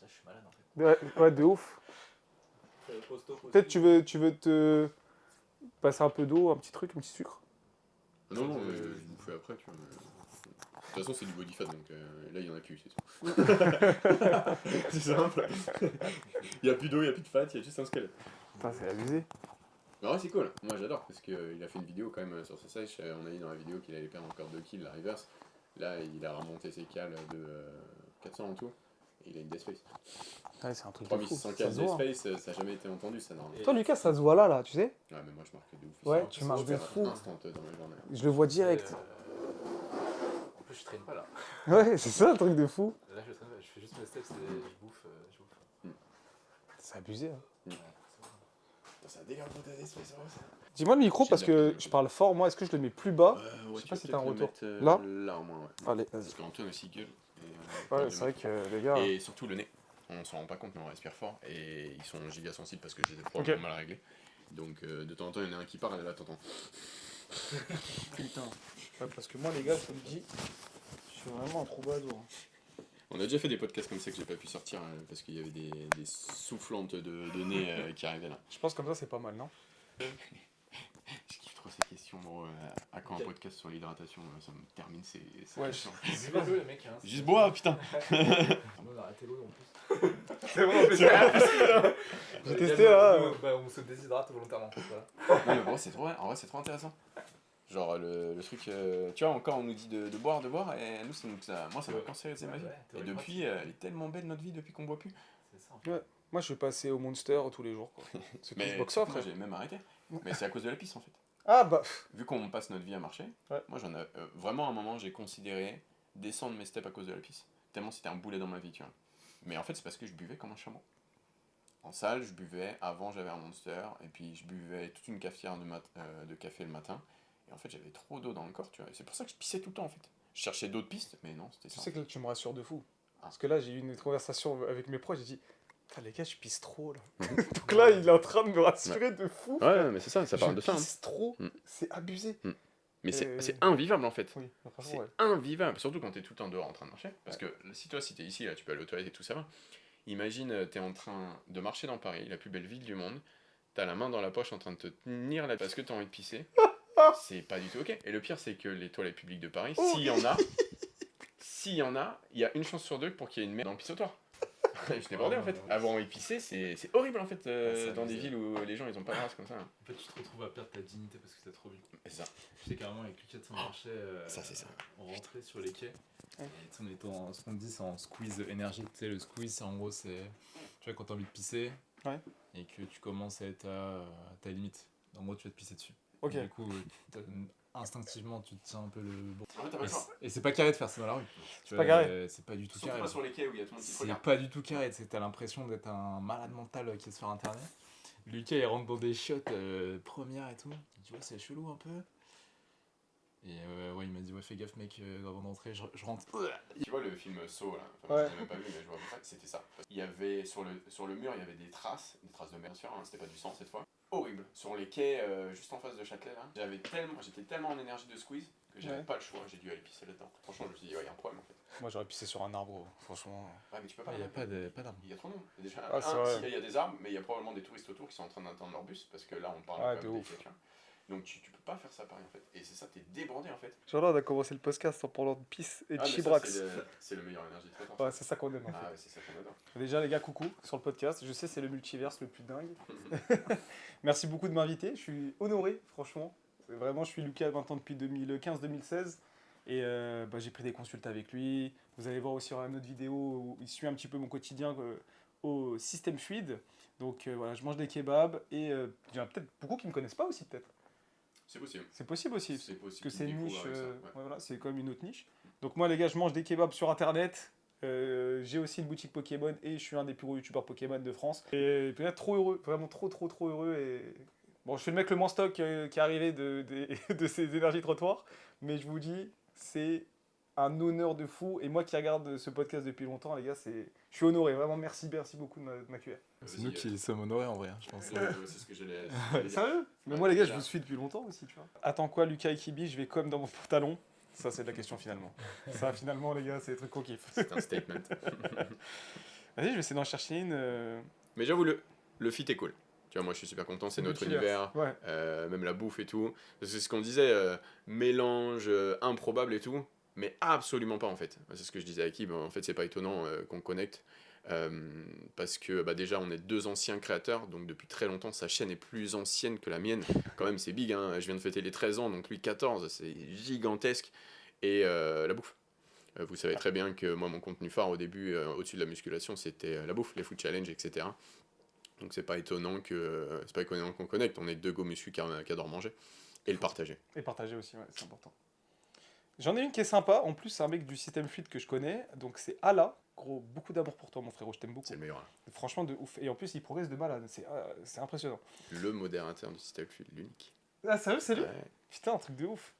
je suis malade en fait. Ouais, de ouf. Post-op aussi. Peut-être tu veux te passer un peu d'eau, un petit truc, un petit sucre. Non, non, mais je vous fais après, tu vois. De toute façon, c'est du body fat, donc là, il y en a plus, c'est tout. C'est simple. Il y a plus d'eau, il y a plus de fat, il y a juste un squelette. Putain, c'est abusé. Mais ouais, c'est cool. Moi, j'adore, parce qu'il a fait une vidéo quand même sur sa sèche. On a dit dans la vidéo qu'il allait perdre encore 2 kills, la reverse. Là, il a remonté ses cales de 400 en tout. Et il a une Death Face. Ouais, c'est un truc de fou. 3600 Ça cales se voit. Death Face, ça n'a jamais été entendu, ça, normalement. Toi, Lucas, ça se voit là, tu sais. Ouais, mais moi, je marque de ouf. Ouais, Ici. tu marches de Faire fou. instant dans la journée. Je le vois direct. En plus, je traîne pas là. Ouais, c'est ça, un truc de fou. Là, je traîne pas, je fais juste mes steps et je bouffe. C'est abusé. Hein. Ouais, C'est un délire pour ta Death Face, ça. Dis-moi le micro parce que je parle fort. Moi, est-ce que je le mets plus bas? Ouais, Je sais pas si t'as un peut-être le retour. mettre, Là là, au moins, ouais. Allez, vas-y. Parce qu'Antoine aussi gueule. Ouais, c'est vrai que les gars. Et surtout le nez. On s'en rend pas compte, mais on respire fort. Et ils sont giga sensibles parce que je les ai probablement mal réglés. Donc de temps en temps, il y en a un qui part et là, t'entends. Putain. Ouais, parce que moi, les gars, je vous le dis, je suis vraiment un troubadour. On a déjà fait des podcasts comme ça que j'ai pas pu sortir parce qu'il y avait des soufflantes de nez qui arrivaient là. Je pense comme ça, c'est pas mal, non? Je kiffe trop ces questions, bro. À quand un podcast sur l'hydratation, ça me termine ces Ouais, questions. c'est pas l'eau, les mecs. Hein, Juste bois, putain. On a arrêté l'eau en plus. C'est bon, j'ai testé là. On se déshydrate volontairement. Voilà. Non, mais bon, c'est trop, en vrai, c'est trop intéressant. Genre le truc, tu vois, encore on nous dit de boire, et nous, moi ça m'a cancérisé ma vie. Et depuis, elle est tellement belle notre vie depuis qu'on boit plus. C'est ça en fait. Ouais. Moi, je vais passer au Monster tous les jours. Quoi. C'est tout, Mais je boxe off. moi j'ai même arrêté. Mais c'est à cause de la pisse en fait. Ah bah. Vu qu'on passe notre vie à marcher, Ouais. moi j'en ai vraiment à un moment j'ai considéré descendre mes steps à cause de la pisse. Tellement c'était un boulet dans ma vie, tu vois. Mais en fait c'est parce que je buvais comme un chameau. En salle, je buvais, avant j'avais un Monster, et puis je buvais toute une cafetière de café le matin. Et en fait j'avais trop d'eau dans le corps, tu vois. Et c'est pour ça que je pissais tout le temps en fait. Je cherchais d'autres pistes, mais non, c'était ça. Tu sais que là, tu me rassures de fou. Ah. Parce que là, j'ai eu une conversation avec mes proches, j'ai dit, putain, les gars, je pisse trop là. Donc là, il est en train de me rassurer de fou. Ouais, mais c'est ça, ça parle de ça. Je pisse trop, c'est abusé. Mais c'est invivable en fait. Oui, franchement, C'est ouais. invivable, surtout quand t'es tout le temps dehors en train de marcher. Parce que si t'es ici, là, tu peux aller aux toilettes et tout ça va. Imagine, t'es en train de marcher dans Paris, la plus belle ville du monde, t'as la main dans la poche en train de te tenir là parce que t'as envie de pisser. C'est pas du tout ok. Et le pire, c'est que les toilettes publiques de Paris, s'il y en a, il y a une chance sur deux pour qu'il y ait une merde dans le pissoir. Je t'ai bordé en fait. Avoir envie de pisser, c'est horrible en fait dans des villes où les gens ils ont pas de race comme ça. En fait, tu te retrouves à perdre ta dignité parce que t'as trop bu. C'est ça. Je sais carrément avec Lucas, on marchait. Ça, c'est ça. On rentrait sur les quais. Et tu sais, on était en ce qu'on dit, c'est en squeeze énergique. Tu sais, le squeeze, c'est en gros, c'est. Tu vois, quand t'as envie de pisser. Ouais. Et que tu commences à être à ta limite. En gros, tu vas te pisser dessus. Ok. Et du coup, instinctivement, tu te tiens un peu le bon. En fait, t'as pas le choix. Et c'est pas carré de faire ça dans la rue. C'est pas carré. C'est pas du tout Surtout carré. pas sur les quais où il y a tout le monde qui te C'est regarde. pas du tout carré, tu sais, t'as l'impression d'être un malade mental qui se fait internet. Lucas il rentre dans des shots première et tout. Il dit ouais c'est chelou un peu. Et ouais il m'a dit ouais fais gaffe mec avant d'entrer je rentre. Tu vois le film Saw là, enfin, moi, je l'ai même pas vu mais je vois à peu près, c'était ça. Il y avait sur le mur il y avait des traces de merde bien sûr, hein, c'était pas du sang cette fois. Horrible. Sur les quais juste en face de Châtelet là, j'étais tellement en énergie de squeeze que j'avais pas le choix, j'ai dû aller pisser là-dedans. Franchement je me suis dit ouais il y a un problème en fait. Moi, j'aurais pissé sur un arbre, franchement. Ouais mais tu peux pas. Il y a pas d'arme. Il y a trop de monde. Déjà, Ah, c'est vrai. il y a des arbres, mais il y a probablement des touristes autour qui sont en train d'attendre leur bus, parce que là on parle Ah, quand de même ouf. des quais, tu vois. Donc tu peux pas faire ça à Paris en fait. Et c'est ça, t'es débordé en fait. Genre là, on a commencé le podcast en parlant de pisse et de Ah, mais ça, chibrax. c'est le meilleur énergie de traitement. Ouais, c'est ça qu'on aime en fait. Ah ouais, c'est ça qu'on adore. Déjà les gars, coucou sur le podcast. Je sais c'est le multiverse le plus dingue. Merci beaucoup de m'inviter. Je suis honoré, franchement. Vraiment, je suis Lucas maintenant depuis 2015-2016. Et j'ai pris des consultes avec lui. Vous allez voir aussi sur une autre vidéo où il suit un petit peu mon quotidien au système fluide. Donc voilà, je mange des kebabs et il y en a peut-être beaucoup qui ne me connaissent pas aussi peut-être. C'est possible. C'est possible aussi. C'est possible. Parce que c'est une niche, ouais, ouais, voilà, c'est comme une autre niche. Donc moi les gars, je mange des kebabs sur internet. J'ai aussi une boutique Pokémon et je suis un des plus gros youtubeurs Pokémon de France. Et peut-être trop heureux, vraiment trop heureux. Et bon, je suis le mec le moins stock qui est arrivé de ces énergies trottoirs, mais je vous dis, c'est un honneur de fou. Et moi qui regarde ce podcast depuis longtemps, les gars, je suis honoré. Vraiment, merci beaucoup de m'accueillir. C'est nous qui sommes honorés en vrai, hein, je pense. C'est ce que j'allais dire. Sérieux? Mais Ouais, moi, les gars, je déjà. vous suis depuis longtemps aussi, tu vois. Attends quoi, Lucas et Kibi, je vais comme dans mon pantalon. Ça, c'est de la question finalement. Ça, finalement, les gars, c'est des trucs qu'on kiffe. C'est un statement. Vas-y, je vais essayer d'en chercher une. Mais j'avoue, le fit est cool. Tu vois, moi je suis super content, c'est notre Multivers. univers, Ouais. même la bouffe et tout. C'est ce qu'on disait, mélange improbable et tout, mais absolument pas en fait. C'est ce que je disais à Kib, en fait c'est pas étonnant qu'on connecte. Parce que bah, déjà on est deux anciens créateurs, donc depuis très longtemps sa chaîne est plus ancienne que la mienne. Quand même c'est big, hein. Je viens de fêter les 13 ans, donc lui 14, c'est gigantesque. Et la bouffe. Vous savez très bien que moi mon contenu phare au début, au-dessus de la musculation, c'était la bouffe, les food challenge, etc. Donc c'est pas étonnant qu'on connecte. On est deux go muscu qui adorent manger et le partager. Et partager aussi, ouais, c'est important. J'en ai une qui est sympa. En plus, c'est un mec du système fluide que je connais. Donc c'est Ala. Gros, beaucoup d'amour pour toi, mon frérot. Je t'aime beaucoup. C'est le meilleur. Hein. Franchement, de ouf. Et en plus, il progresse de malade. C'est impressionnant. Le modérateur du système fluide, l'unique. Ah, sérieux, c'est lui? Ouais. Putain, un truc de ouf.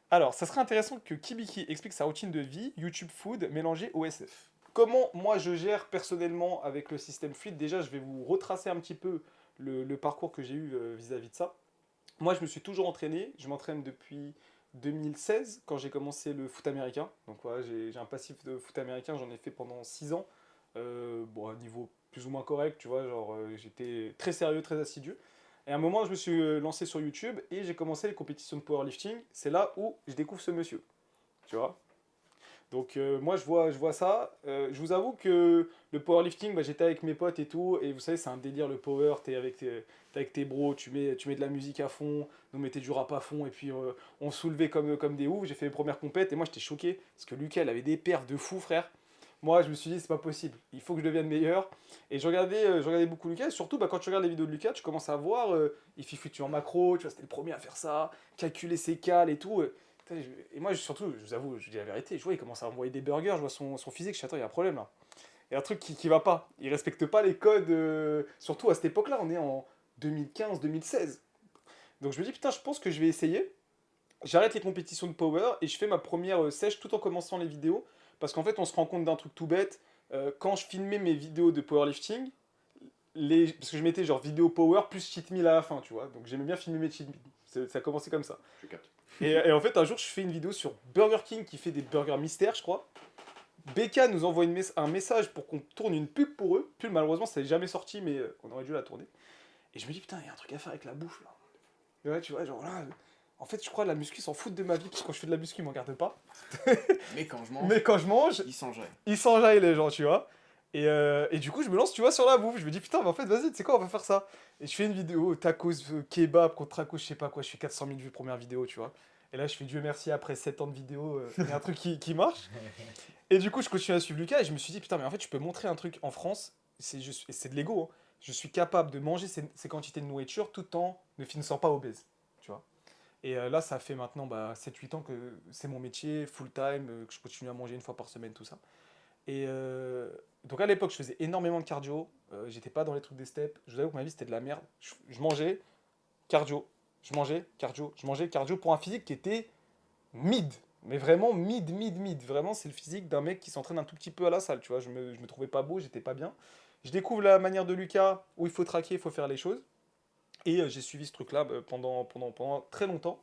Alors, ça serait intéressant que Kibiki explique sa routine de vie, YouTube Food, mélangée au SF. Comment moi je gère personnellement avec le système fluide? Déjà, je vais vous retracer un petit peu le parcours que j'ai eu vis-à-vis de ça. Moi, je me suis toujours entraîné. Je m'entraîne depuis 2016, quand j'ai commencé le foot américain. Donc voilà, j'ai un passif de foot américain, j'en ai fait pendant 6 ans. Bon, à un niveau plus ou moins correct, tu vois, genre j'étais très sérieux, très assidu. Et à un moment, je me suis lancé sur YouTube et j'ai commencé les compétitions de powerlifting. C'est là où je découvre ce monsieur, tu vois. Donc moi, je vois ça. Je vous avoue que le powerlifting, bah, j'étais avec mes potes et tout. Et vous savez, c'est un délire le power. T'es avec tes bros, tu mets de la musique à fond, nous mettez du rap à fond. Et puis on soulevait comme des oufs. J'ai fait les premières compètes et moi, j'étais choqué. Parce que Lucas, il avait des perfs de fou, frère. Moi, je me suis dit, c'est pas possible. Il faut que je devienne meilleur. Et je regardais beaucoup Lucas. Et surtout, bah, quand tu regardes les vidéos de Lucas, tu commences à voir, il fluctue en macro. Tu vois, c'était le premier à faire ça. Calculer ses cales et tout. Et moi, surtout, je vous avoue, je dis la vérité, je vois, il commence à envoyer des burgers, je vois son physique, je dis, attends, il y a un problème là. Il y a un truc qui va pas. Il respecte pas les codes, surtout à cette époque-là, on est en 2015-2016. Donc je me dis, putain, je pense que je vais essayer. J'arrête les compétitions de power et je fais ma première sèche tout en commençant les vidéos. Parce qu'en fait, on se rend compte d'un truc tout bête. Quand je filmais mes vidéos de powerlifting, parce que je mettais genre vidéo power plus cheat meal à la fin, tu vois. Donc j'aimais bien filmer mes cheat meals. Ça a commencé comme ça. Je capte. Et en fait, un jour, je fais une vidéo sur Burger King qui fait des burgers mystères, je crois. BK nous envoie un message pour qu'on tourne une pub pour eux. Pub, malheureusement, ça n'est jamais sorti, mais on aurait dû la tourner. Et je me dis, putain, il y a un truc à faire avec la bouffe, là. Et ouais, tu vois, genre là... En fait, je crois que la muscu s'en fout de ma vie, parce que quand je fais de la muscu, ils m'en gardent pas. Mais quand je mange, Mais quand je mange, il s'enjaille. ils s'enjaillent, les gens, tu vois. Et du coup, je me lance, tu vois, sur la bouffe. Je me dis, putain, mais en fait, vas-y, tu sais quoi, on va faire ça. Et je fais une vidéo, tacos, kebab, contre tacos, je sais pas quoi. Je fais 400 000 vues, première vidéo, tu vois. Et là, je fais Dieu merci, après 7 ans de vidéo, il y a un truc qui marche. Et du coup, je continue à suivre Lucas et je me suis dit, putain, mais en fait, je peux montrer un truc en France, c'est de l'ego. Hein. Je suis capable de manger ces quantités de nourriture tout en ne finissant pas obèse, tu vois. Et là, ça fait maintenant 7-8 ans que c'est mon métier, full time, que je continue à manger une fois par semaine, tout ça. Et donc à l'époque, je faisais énormément de cardio, j'étais pas dans les trucs des steps. Je vous avoue que ma vie, c'était de la merde. Je mangeais, cardio, je mangeais, cardio, je mangeais, cardio pour un physique qui était mid. Mais vraiment mid. Vraiment, c'est le physique d'un mec qui s'entraîne un tout petit peu à la salle, tu vois. Je me trouvais pas beau, j'étais pas bien. Je découvre la manière de Lucas où il faut traquer, il faut faire les choses. Et j'ai suivi ce truc-là pendant très longtemps.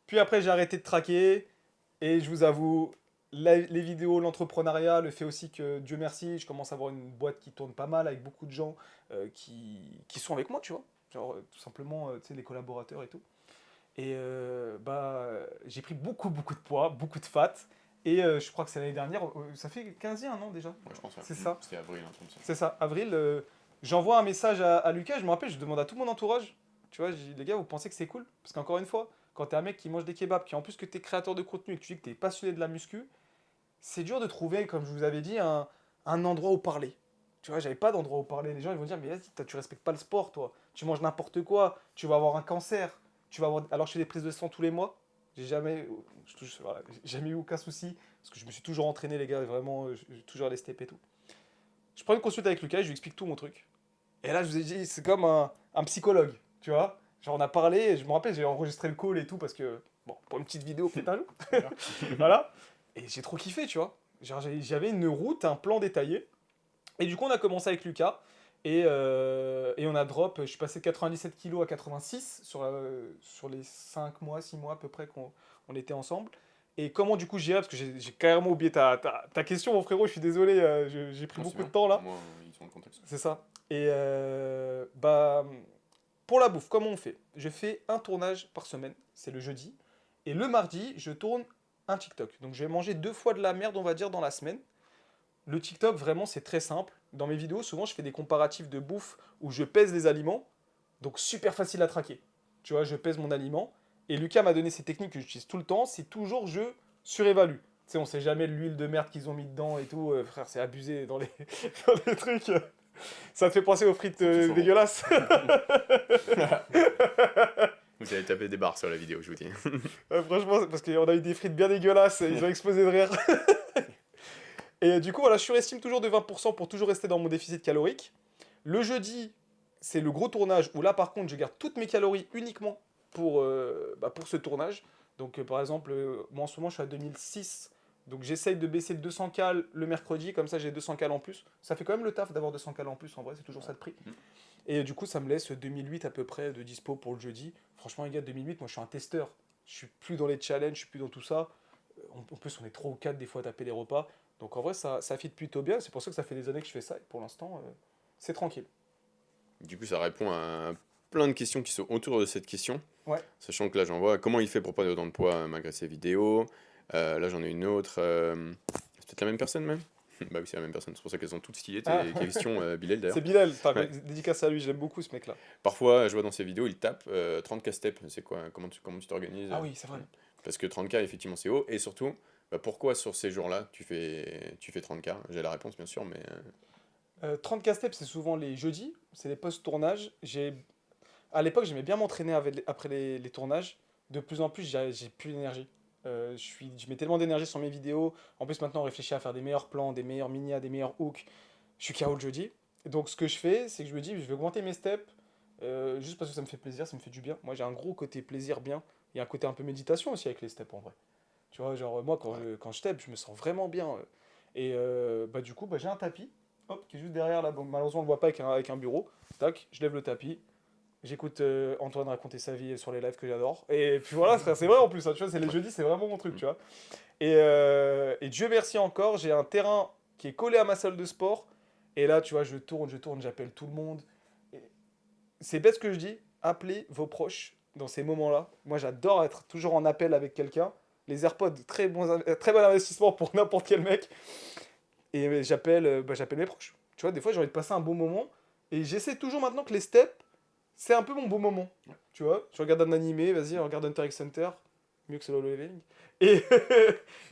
Puis après, j'ai arrêté de traquer. Et je vous avoue, les vidéos, l'entrepreneuriat, le fait aussi que, Dieu merci, je commence à avoir une boîte qui tourne pas mal avec beaucoup de gens qui sont avec moi, tu vois. Genre, tout simplement, tu sais, les collaborateurs et tout. Et j'ai pris beaucoup de poids, beaucoup de fat. Et je crois que c'est l'année dernière, ça fait 15 ans, non déjà? Ouais, je pense. C'est ça. C'était avril, un truc comme ça. C'est ça, avril. J'envoie un message à Lucas, je me rappelle, je demande à tout mon entourage. Tu vois, les gars, vous pensez que c'est cool? Parce qu'encore une fois, quand t'es un mec qui mange des kebabs, qui en plus que t'es créateur de contenu et que tu dis que t'es passionné de la muscu, c'est dur de trouver, comme je vous avais dit, un endroit où parler. Tu vois, j'avais pas d'endroit où parler. Les gens ils vont dire, mais vas-y, tu respectes pas le sport, toi. Tu manges n'importe quoi, tu vas avoir un cancer. Alors je fais des prises de sang tous les mois. Voilà, j'ai jamais eu aucun souci. Parce que je me suis toujours entraîné, les gars, vraiment, j'ai toujours les steps et tout. Je prends une consulte avec Lucas, je lui explique tout mon truc. Et là, je vous ai dit, c'est comme un psychologue, tu vois. Genre, on a parlé, et je me rappelle, j'ai enregistré le call et tout, parce que, bon, pour une petite vidéo, peut-être un jour. Voilà. Et j'ai trop kiffé, tu vois. Genre, j'avais une route, un plan détaillé. Et du coup, on a commencé avec Lucas. Et on a drop, je suis passé de 97 kg à 86 sur les 5 mois, 6 mois à peu près qu'on était ensemble. Et comment du coup j'irai, parce que j'ai carrément oublié ta question, mon frérot, je suis désolé, j'ai pris Non, c'est beaucoup de bien. temps là. Moi, ils sont le contexte. C'est ça. Et bah, pour la bouffe, comment on fait? Je fais un tournage par semaine, c'est le jeudi. Et le mardi, je tourne un TikTok. Donc je vais manger 2 fois de la merde, on va dire, dans la semaine. Le TikTok, vraiment, c'est très simple. Dans mes vidéos, souvent, je fais des comparatifs de bouffe où je pèse les aliments. Donc super facile à traquer. Tu vois, je pèse mon aliment. Et Lucas m'a donné ces techniques que j'utilise tout le temps. C'est toujours je surévalue. Tu sais, on sait jamais l'huile de merde qu'ils ont mis dedans et tout. Frère, c'est abusé dans les, dans les trucs. Ça te fait penser aux frites Faut que tu sois dégueulasses. Vous allez taper des barres sur la vidéo, je vous dis. Franchement, parce qu'on a eu des frites bien dégueulasses. Ils ont explosé de rire. Et du coup, voilà, je surestime toujours de 20% pour toujours rester dans mon déficit calorique. Le jeudi, c'est le gros tournage où là, par contre, je garde toutes mes calories uniquement pour ce tournage. Donc, par exemple, moi en ce moment, je suis à 2006. Donc, j'essaye de baisser de 200 cales le mercredi. Comme ça, j'ai 200 cales en plus. Ça fait quand même le taf d'avoir 200 cales en plus. En vrai, c'est toujours ça de prix. Et du coup, ça me laisse 2008 à peu près de dispo pour le jeudi. Franchement, les gars, 2008, moi, je suis un testeur. Je suis plus dans les challenges, je suis plus dans tout ça. En plus, on est 3 ou 4 des fois à taper les repas. Donc en vrai, ça fit plutôt bien. C'est pour ça que ça fait des années que je fais ça. Et pour l'instant, c'est tranquille. Du coup, ça répond à plein de questions qui sont autour de cette question. Ouais. Sachant que là, j'en vois comment il fait pour prendre autant de poids malgré ses vidéos. Là, j'en ai une autre. C'est peut-être la même personne même. Bah oui, c'est la même personne. C'est pour ça qu'elles sont toutes stylées. Tes questions, Bilal d'ailleurs. C'est Bilal. Enfin, Ouais. dédicace à lui. J'aime beaucoup ce mec-là. Parfois, je vois dans ses vidéos, il tape 30K steps. C'est quoi? Comment tu t'organises? Ah oui, c'est vrai. Parce que 30K, effectivement, c'est haut. Et surtout, bah, pourquoi sur ces jours-là, tu fais 30K? J'ai la réponse, bien sûr, mais 30K steps, c'est souvent les jeudis. C'est les post-tournages. À l'époque, j'aimais bien m'entraîner après les tournages. De plus en plus, j'ai plus d'énergie. Je mets tellement d'énergie sur mes vidéos. En plus, maintenant, on réfléchit à faire des meilleurs plans, des meilleurs minias, des meilleurs hooks. Je suis KO le jeudi. Donc, ce que je fais, c'est que je me dis, je vais augmenter mes steps. Juste parce que ça me fait plaisir, ça me fait du bien. Moi, j'ai un gros côté plaisir bien. Il y a un côté un peu méditation aussi avec les steps en vrai. Tu vois, genre, moi, quand je step, je me sens vraiment bien. Et bah, du coup, bah, j'ai un tapis, hop, qui est juste derrière là. Bon, malheureusement, on le voit pas avec un bureau. Tac, je lève le tapis. J'écoute Antoine raconter sa vie sur les lives que j'adore. Et puis voilà, frère, c'est vrai en plus. Hein, tu vois, c'est les jeudis, c'est vraiment mon truc, tu vois. Et Dieu merci encore, j'ai un terrain qui est collé à ma salle de sport. Et là, tu vois, je tourne, j'appelle tout le monde. Et c'est bête ce que je dis. Appelez vos proches dans ces moments-là. Moi, j'adore être toujours en appel avec quelqu'un. Les AirPods, très bon investissement pour n'importe quel mec. Et j'appelle mes proches. Tu vois, des fois, j'ai envie de passer un bon moment. Et j'essaie toujours maintenant que les steps, c'est un peu mon beau moment. Tu vois, je regarde un animé, vas-y, regarde Hunter x Hunter. Mieux que Solo Leveling. Et,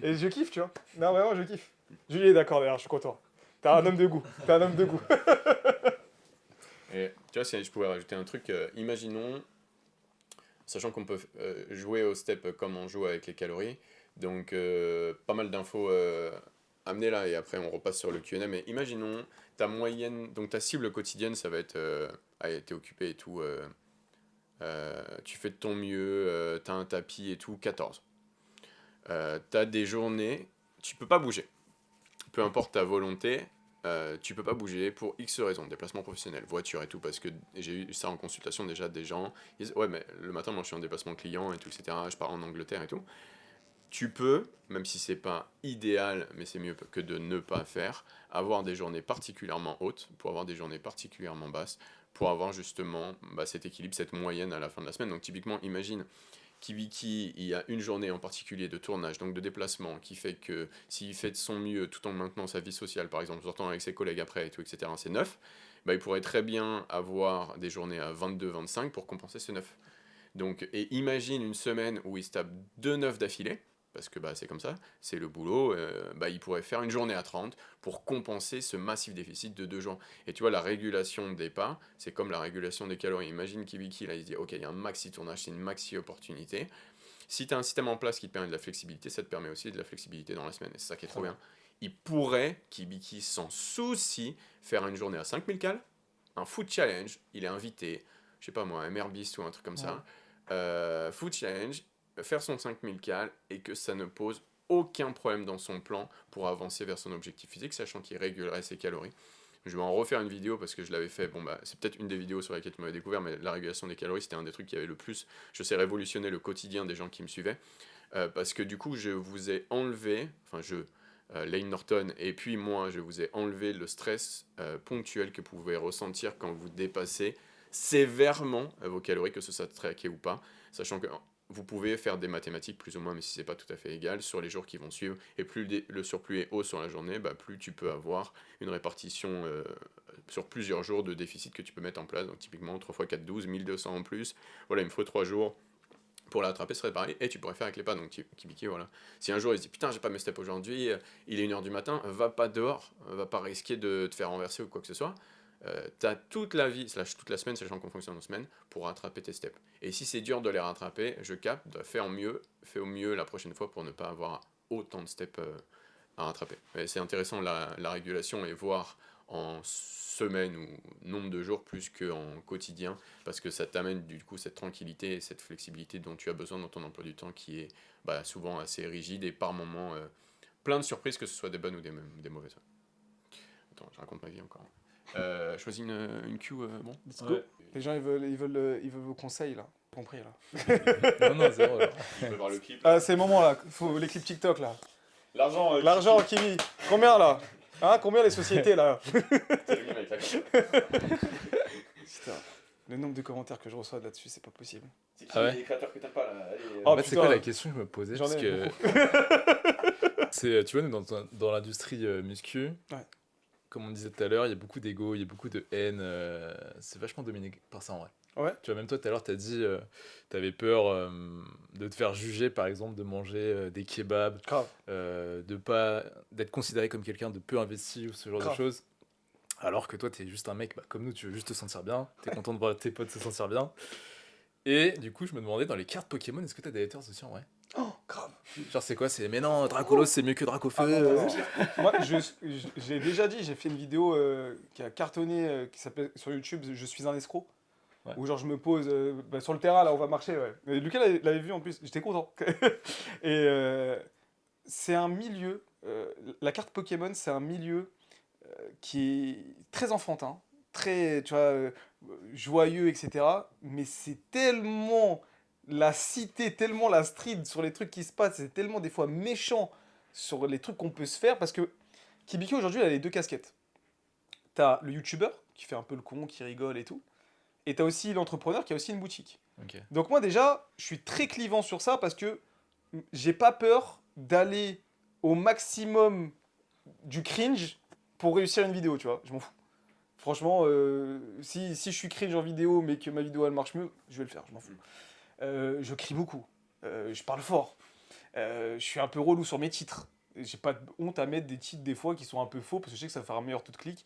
et je kiffe, tu vois. Non, vraiment, je kiffe. Julie est d'accord d'ailleurs, je suis content. T'es un homme de goût. T'es un homme de goût. Et tu vois, si je pouvais rajouter un truc, imaginons, sachant qu'on peut jouer au step comme on joue avec les calories, donc pas mal d'infos amenées là, et après on repasse sur le Q&A, mais imaginons ta moyenne, donc ta cible quotidienne, ça va être, allez, t'es occupé et tout, tu fais de ton mieux, t'as un tapis et tout, 14. T'as des journées, tu peux pas bouger. Peu importe ta volonté, tu peux pas bouger pour X raisons, déplacement professionnel, voiture et tout, parce que j'ai eu ça en consultation déjà des gens, ils disent ouais mais le matin moi je suis en déplacement client et tout, etc., je pars en Angleterre et tout. Tu peux, même si c'est pas idéal, mais c'est mieux que de ne pas faire, avoir des journées particulièrement hautes, pour avoir des journées particulièrement basses, pour avoir justement cet équilibre, cette moyenne à la fin de la semaine. Donc typiquement, imagine Kibiki, il y a une journée en particulier de tournage, donc de déplacement, qui fait que s'il fait de son mieux tout en maintenant sa vie sociale, par exemple, sortant avec ses collègues après et tout, etc., c'est 9, bah, il pourrait très bien avoir des journées à 22-25 pour compenser ce 9. Donc, et imagine une semaine où il se tape 2 9 d'affilée, parce que bah, c'est comme ça, c'est le boulot, bah, il pourrait faire une journée à 30 pour compenser ce massif déficit de 2 jours. Et tu vois, la régulation des pas, c'est comme la régulation des calories. Imagine Kibiki, là, il se dit, ok, il y a un maxi tournage, c'est une maxi opportunité. Si tu as un système en place qui te permet de la flexibilité, ça te permet aussi de la flexibilité dans la semaine. Et c'est ça qui est trop bien. Il pourrait, Kibiki, sans souci, faire une journée à 5000 cales, un food challenge, il est invité, je sais pas moi, un MRBeast ou un truc comme ça, food challenge, faire son 5000 cales et que ça ne pose aucun problème dans son plan pour avancer vers son objectif physique, sachant qu'il régulerait ses calories. Je vais en refaire une vidéo parce que je l'avais fait, bon bah c'est peut-être une des vidéos sur laquelle tu m'avais découvert, mais la régulation des calories c'était un des trucs qui avait le plus, je sais, révolutionné le quotidien des gens qui me suivaient. parce que du coup, je vous ai enlevé, Lane Norton, et puis moi, je vous ai enlevé le stress ponctuel que vous pouvez ressentir quand vous dépassez sévèrement vos calories, que ce soit traqué ou pas, sachant que vous pouvez faire des mathématiques plus ou moins, mais si c'est pas tout à fait égal, sur les jours qui vont suivre, et plus le surplus est haut sur la journée, plus tu peux avoir une répartition sur plusieurs jours de déficit que tu peux mettre en place, donc typiquement 3 x 4, 12, 1200 en plus, voilà, il me faut 3 jours, pour la rattraper, ce serait pareil, et tu pourrais faire avec les pas, donc Kibiki, voilà. Si un jour il se dit, putain, j'ai pas mes steps aujourd'hui, il est 1h du matin, va pas dehors, va pas risquer de te faire renverser ou quoi que ce soit, t'as toute la vie, toute la semaine, sachant qu'on fonctionne en semaine, pour rattraper tes steps. Et si c'est dur de les rattraper, je capte, fais au mieux la prochaine fois pour ne pas avoir autant de steps à rattraper. Et c'est intéressant la régulation et voir en semaine ou nombre de jours plus qu'en quotidien, parce que ça t'amène du coup cette tranquillité et cette flexibilité dont tu as besoin dans ton emploi du temps qui est souvent assez rigide et par moments plein de surprises, que ce soit des bonnes ou des mauvaises. Attends, je raconte ma vie encore. Choisis une queue, bon. Let's go. Les gens, ils veulent vos conseils, là. Compris, là. Non, zéro, alors. Tu peux voir le clip. Ah, c'est le moment, là. Faut les clips TikTok, là. L'argent, L'argent, Kimi. Combien, là? Hein, combien les sociétés, là? Putain. Le nombre de commentaires que je reçois là-dessus, c'est pas possible. C'est qui Ah ouais les créateurs que t'aimes pas là? Allez, Oh, En fait, c'est quoi putain. la question que je me posais? J'en Parce ai que beaucoup. c'est, tu vois, nous, dans l'industrie muscu, Ouais. comme on disait tout à l'heure, il y a beaucoup d'ego, il y a beaucoup de haine. C'est vachement dominé par ça en vrai. Ouais. Tu vois, même toi tout à l'heure, t'as dit t'avais peur de te faire juger, par exemple, de manger des kebabs, Grave. d'être considéré comme quelqu'un de peu investi ou ce genre Grave. de choses. Alors que toi, t'es juste un mec comme nous, tu veux juste te sentir bien, t'es content de voir tes potes se sentir bien. Et du coup, je me demandais, dans les cartes Pokémon, est-ce que t'as des haters aussi en vrai? Oh, grave. Genre, c'est quoi? Mais non, Dracolos, c'est mieux que Dracofeu. Ah, non, non, non. Moi, j'ai déjà dit, j'ai fait une vidéo qui a cartonné, qui s'appelle sur YouTube, Je suis un escroc. Ouais. Où genre je me pose sur le terrain, là, on va marcher. Ouais. Et Lucas l'avait vu en plus, j'étais content. Et c'est un milieu, la carte Pokémon, c'est un milieu qui est très enfantin, très, tu vois, joyeux, etc. Mais c'est tellement la cité, tellement la street sur les trucs qui se passent, c'est tellement des fois méchant sur les trucs qu'on peut se faire, parce que Kibiki aujourd'hui, elle a les deux casquettes. T'as le youtubeur qui fait un peu le con, qui rigole et tout, et t'as aussi l'entrepreneur qui a aussi une boutique. Ok. Donc moi déjà, je suis très clivant sur ça parce que j'ai pas peur d'aller au maximum du cringe pour réussir une vidéo, tu vois, je m'en fous. Franchement, si je suis cringe en vidéo mais que ma vidéo elle marche mieux, je vais le faire, je m'en fous. Je crie beaucoup, je parle fort, je suis un peu relou sur mes titres. J'ai pas de honte à mettre des titres des fois qui sont un peu faux parce que je sais que ça va faire un meilleur taux de clic.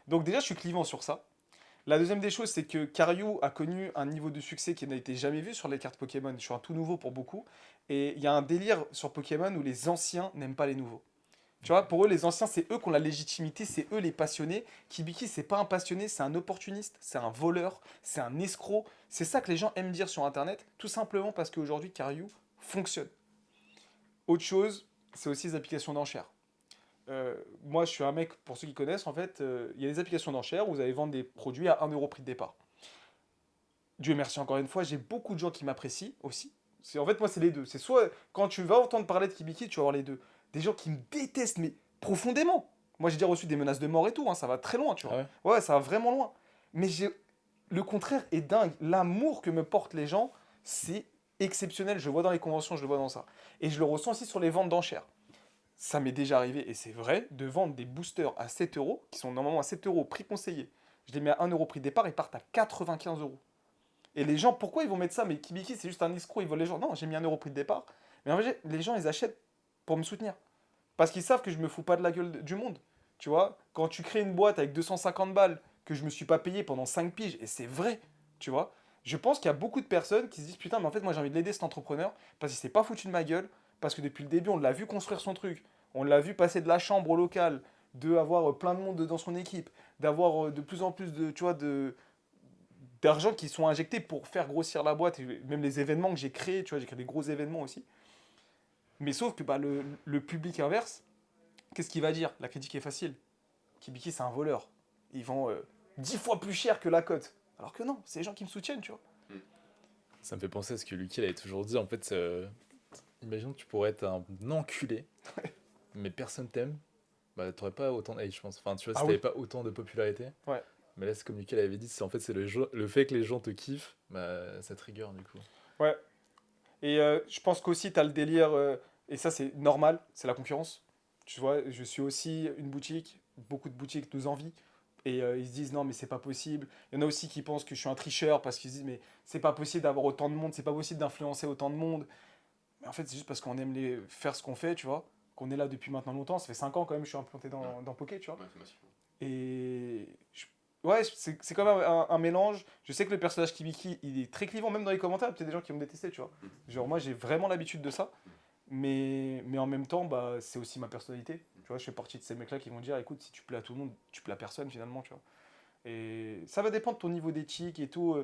Donc déjà je suis clivant sur ça. La deuxième des choses, c'est que Karyu a connu un niveau de succès qui n'a été jamais vu sur les cartes Pokémon. Je suis un tout nouveau pour beaucoup. Et il y a un délire sur Pokémon où les anciens n'aiment pas les nouveaux. Tu vois, pour eux, les anciens, c'est eux qui ont la légitimité, c'est eux les passionnés. Kibiki, c'est pas un passionné, c'est un opportuniste, c'est un voleur, c'est un escroc. C'est ça que les gens aiment dire sur Internet, tout simplement parce qu'aujourd'hui, Karyu fonctionne. Autre chose, c'est aussi les applications d'enchères. Moi, je suis un mec, pour ceux qui connaissent, en fait, il y a des applications d'enchères où vous allez vendre des produits à 1 euro prix de départ. Dieu merci encore une fois, j'ai beaucoup de gens qui m'apprécient aussi. En fait, moi, c'est les deux. C'est soit, quand tu vas entendre parler de Kibiki, tu vas avoir les deux. Des gens qui me détestent, mais profondément. Moi, j'ai déjà reçu des menaces de mort et tout, hein, ça va très loin, tu vois. Ah ouais? Ouais, ça va vraiment loin. Mais le contraire est dingue. L'amour que me portent les gens, c'est exceptionnel. Je le vois dans les conventions, je le vois dans ça. Et je le ressens aussi sur les ventes d'enchères. Ça m'est déjà arrivé, et c'est vrai, de vendre des boosters à 7 euros, qui sont normalement à 7 euros prix conseillé. Je les mets à 1 euro prix de départ, ils partent à 95 euros. Et les gens, pourquoi ils vont mettre ça? Mais Kibiki, c'est juste un escroc, ils volent les gens. Non, j'ai mis 1 euro prix de départ. Mais en fait, les gens, ils achètent pour me soutenir. Parce qu'ils savent que je me fous pas de la gueule du monde. Tu vois, quand tu crées une boîte avec 250 balles, que je me suis pas payé pendant 5 piges, et c'est vrai, tu vois, je pense qu'il y a beaucoup de personnes qui se disent, putain, mais en fait, moi, j'ai envie de l'aider, cet entrepreneur, parce qu'il s'est pas foutu de ma gueule, parce que depuis le début, on l'a vu construire son truc. On l'a vu passer de la chambre au local, d'avoir plein de monde dans son équipe, d'avoir de plus en plus de, tu vois, d'argent qui sont injectés pour faire grossir la boîte, et même les événements que j'ai créés, tu vois, j'ai créé des gros événements aussi. Mais sauf que le public inverse, qu'est-ce qu'il va dire? La critique est facile. Kibiki, c'est un voleur. Ils vend 10 fois plus cher que la cote. Alors que non, c'est les gens qui me soutiennent, tu vois. Ça me fait penser à ce que Lucky avait toujours dit. En fait, imagine que tu pourrais être un enculé, mais personne t'aime. Bah, t'aurais pas autant de hate, je pense. Enfin, tu vois, si Ah t'avais oui. pas autant de popularité. Ouais. Mais là, c'est comme Lucas l'avait dit, c'est en fait, c'est le fait que les gens te kiffent, bah, ça trigger du coup. Ouais. Et je pense qu'aussi, tu as le délire, et ça c'est normal, c'est la concurrence. Tu vois, je suis aussi une boutique, beaucoup de boutiques nous envient, et ils se disent non, mais c'est pas possible. Il y en a aussi qui pensent que je suis un tricheur parce qu'ils se disent mais c'est pas possible d'avoir autant de monde, c'est pas possible d'influencer autant de monde. Mais en fait, c'est juste parce qu'on aime faire ce qu'on fait, tu vois, qu'on est là depuis maintenant longtemps. Ça fait 5 ans quand même, je suis implanté dans Poké, tu vois. Ouais, c'est massif. Et ouais, c'est quand même un mélange. Je sais que le personnage Kibiki, il est très clivant, même dans les commentaires, peut-être des gens qui vont me détester, tu vois. Genre, moi, j'ai vraiment l'habitude de ça. Mais en même temps, bah, c'est aussi ma personnalité. Tu vois, je fais partie de ces mecs-là qui vont dire, écoute, si tu plais à tout le monde, tu plais à personne finalement, tu vois. Et ça va dépendre de ton niveau d'éthique et tout.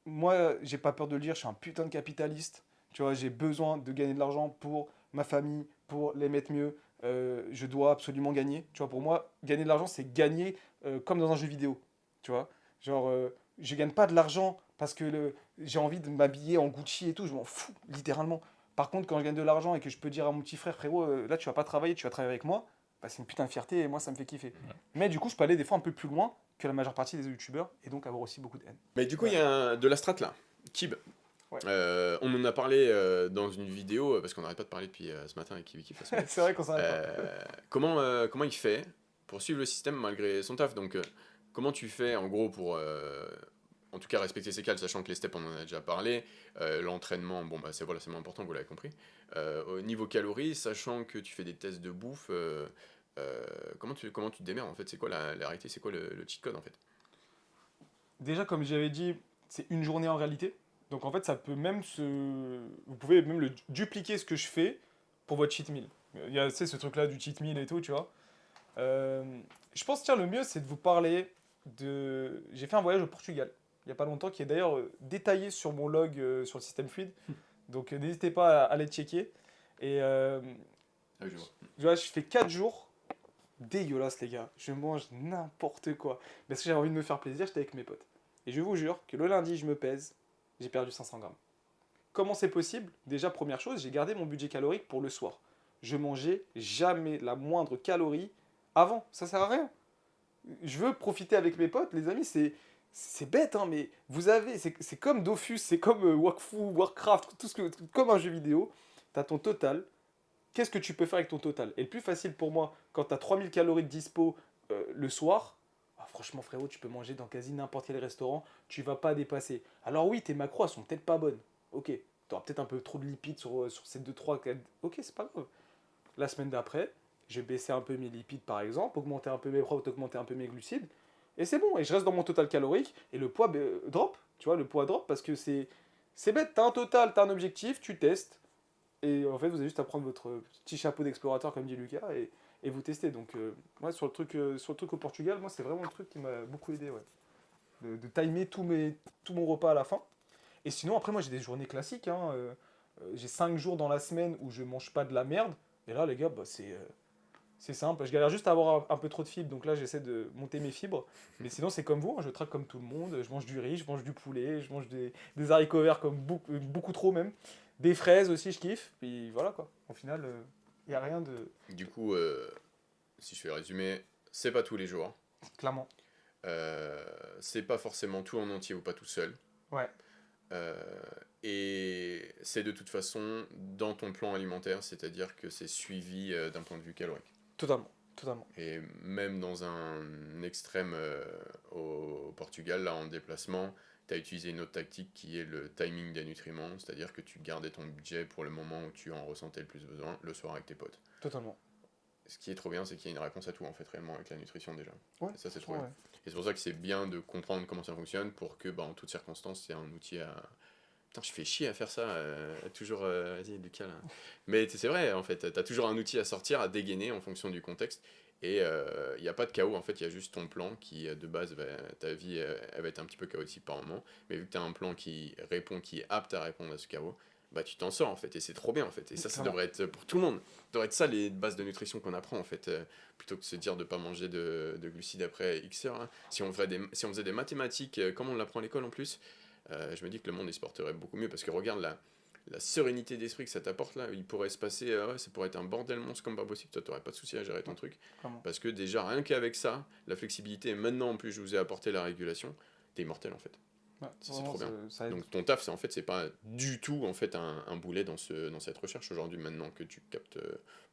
Moi, j'ai pas peur de le dire, je suis un putain de capitaliste. Tu vois, j'ai besoin de gagner de l'argent pour ma famille, pour les mettre mieux. Je dois absolument gagner. Tu vois, pour moi, gagner de l'argent, c'est gagner comme dans un jeu vidéo. Tu vois, genre, je gagne pas de l'argent parce que j'ai envie de m'habiller en Gucci et tout, je m'en fous, littéralement. Par contre, quand je gagne de l'argent et que je peux dire à mon petit frère, frérot, là, tu vas pas travailler, tu vas travailler avec moi, bah, c'est une putain de fierté et moi, ça me fait kiffer. Mais du coup, je peux aller des fois un peu plus loin que la majeure partie des youtubeurs et donc avoir aussi beaucoup de haine. Mais du coup, il y a de la strat là. Kib. Ouais. On en a parlé dans une vidéo, parce qu'on n'arrête pas de parler depuis ce matin avec Kibiki. C'est vrai qu'on s'en pas. Comment il fait pour suivre le système malgré son taf? Donc, comment tu fais en gros pour en tout cas respecter ses cales, sachant que les steps on en a déjà parlé, l'entraînement, bon bah c'est voilà, c'est moins important, vous l'avez compris. Au niveau calories, sachant que tu fais des tests de bouffe, comment tu te démerdes en fait? C'est quoi la réalité? C'est quoi le cheat code en fait? Déjà, comme j'avais dit, c'est une journée en réalité. Donc en fait, ça peut même se. Vous pouvez même le dupliquer ce que je fais pour votre cheat meal. Il y a, tu sais, ce truc-là du cheat meal et tout, tu vois. Euh, je pense, tiens, le mieux, c'est de vous parler de. J'ai fait un voyage au Portugal, il n'y a pas longtemps, qui est d'ailleurs détaillé sur mon log sur le système fluide. Donc n'hésitez pas à aller checker. Et Ah oui, je vois. tu vois, je fais 4 jours. Dégueulasse, les gars. Je mange n'importe quoi. Parce que j'ai envie de me faire plaisir, j'étais avec mes potes. Et je vous jure que le lundi, je me pèse, j'ai perdu 500 grammes. Comment c'est possible? Déjà, première chose, j'ai gardé mon budget calorique pour le soir. Je mangeais jamais la moindre calorie avant. Ça sert à rien. Je veux profiter avec mes potes, les amis, c'est bête, hein, mais vous avez, c'est comme Dofus, c'est comme Wakfu, Warcraft, tout ce que, comme un jeu vidéo. T'as ton total. Qu'est-ce que tu peux faire avec ton total? Et le plus facile pour moi, quand t'as 3000 calories de dispo le soir, ah, franchement, frérot, tu peux manger dans quasi n'importe quel restaurant, tu vas pas dépasser. Alors oui, tes macros, elles sont peut-être pas bonnes. Ok, t'auras peut-être un peu trop de lipides sur ces 2 3 4. Ok, c'est pas grave. La semaine d'après, je vais baisser un peu mes lipides par exemple, augmenter un peu mes protes, augmenter un peu mes glucides. Et c'est bon, et je reste dans mon total calorique, et le poids drop, tu vois, le poids drop, parce que c'est bête, t'as un total, t'as un objectif, tu testes, et en fait, vous avez juste à prendre votre petit chapeau d'explorateur, comme dit Lucas, et vous testez. Donc, ouais, sur le truc au Portugal, moi, c'est vraiment le truc qui m'a beaucoup aidé, ouais. De timer tout mon repas à la fin. Et sinon, après, moi, j'ai des journées classiques, hein, j'ai 5 jours dans la semaine où je mange pas de la merde. Et là, les gars, bah, c'est simple. Je galère juste à avoir un peu trop de fibres, donc là, j'essaie de monter mes fibres. Mais sinon, c'est comme vous, hein, je traque comme tout le monde. Je mange du riz, je mange du poulet, je mange des haricots verts comme beaucoup, beaucoup trop même. Des fraises aussi, je kiffe. Puis voilà quoi. Au final, il n'y a rien de. Du coup, si je fais résumer, c'est pas tous les jours. Clairement. C'est pas forcément tout en entier ou pas tout seul. Ouais. Et c'est de toute façon dans ton plan alimentaire, c'est-à-dire que c'est suivi d'un point de vue calorique. Totalement. Totalement. Et même dans un extrême au Portugal, là en déplacement, tu as utilisé une autre tactique qui est le timing des nutriments, c'est-à-dire que tu gardais ton budget pour le moment où tu en ressentais le plus besoin, le soir avec tes potes. Totalement. Ce qui est trop bien, c'est qu'il y a une réponse à tout en fait réellement avec la nutrition déjà. Ouais. Et ça c'est trop Ouais. bien. Et c'est pour ça que c'est bien de comprendre comment ça fonctionne pour que bah, en toutes circonstances c'est un outil à... Putain, je fais chier à faire ça, toujours, vas-y Lucas là. Mais c'est vrai en fait, t'as toujours un outil à sortir, à dégainer en fonction du contexte. Et il n'y a pas de chaos, en fait, il y a juste ton plan qui, de base, ta vie, elle va être un petit peu chaotique par moment. Mais vu que tu as un plan qui répond, qui est apte à répondre à ce chaos, bah tu t'en sors en fait. Et c'est trop bien en fait. Et ça devrait être pour tout le monde. Ça devrait être ça les bases de nutrition qu'on apprend en fait. Plutôt que de se dire de ne pas manger de glucides après X heures. Hein. Si on faisait des mathématiques comme on l'apprend à l'école en plus, je me dis que le monde il se porterait beaucoup mieux. Parce que regarde la sérénité d'esprit que ça t'apporte là, il pourrait se passer, ouais, ça pourrait être un bordel monstre comme pas possible, toi t'aurais pas de souci à gérer ton truc, Clairement. parce que déjà rien qu'avec ça, la flexibilité, et maintenant en plus je vous ai apporté la régulation, t'es immortel en fait. Ouais, C'est vraiment, trop bien. ça aide. Donc ton taf, c'est pas du tout en fait un boulet dans cette recherche aujourd'hui maintenant que tu captes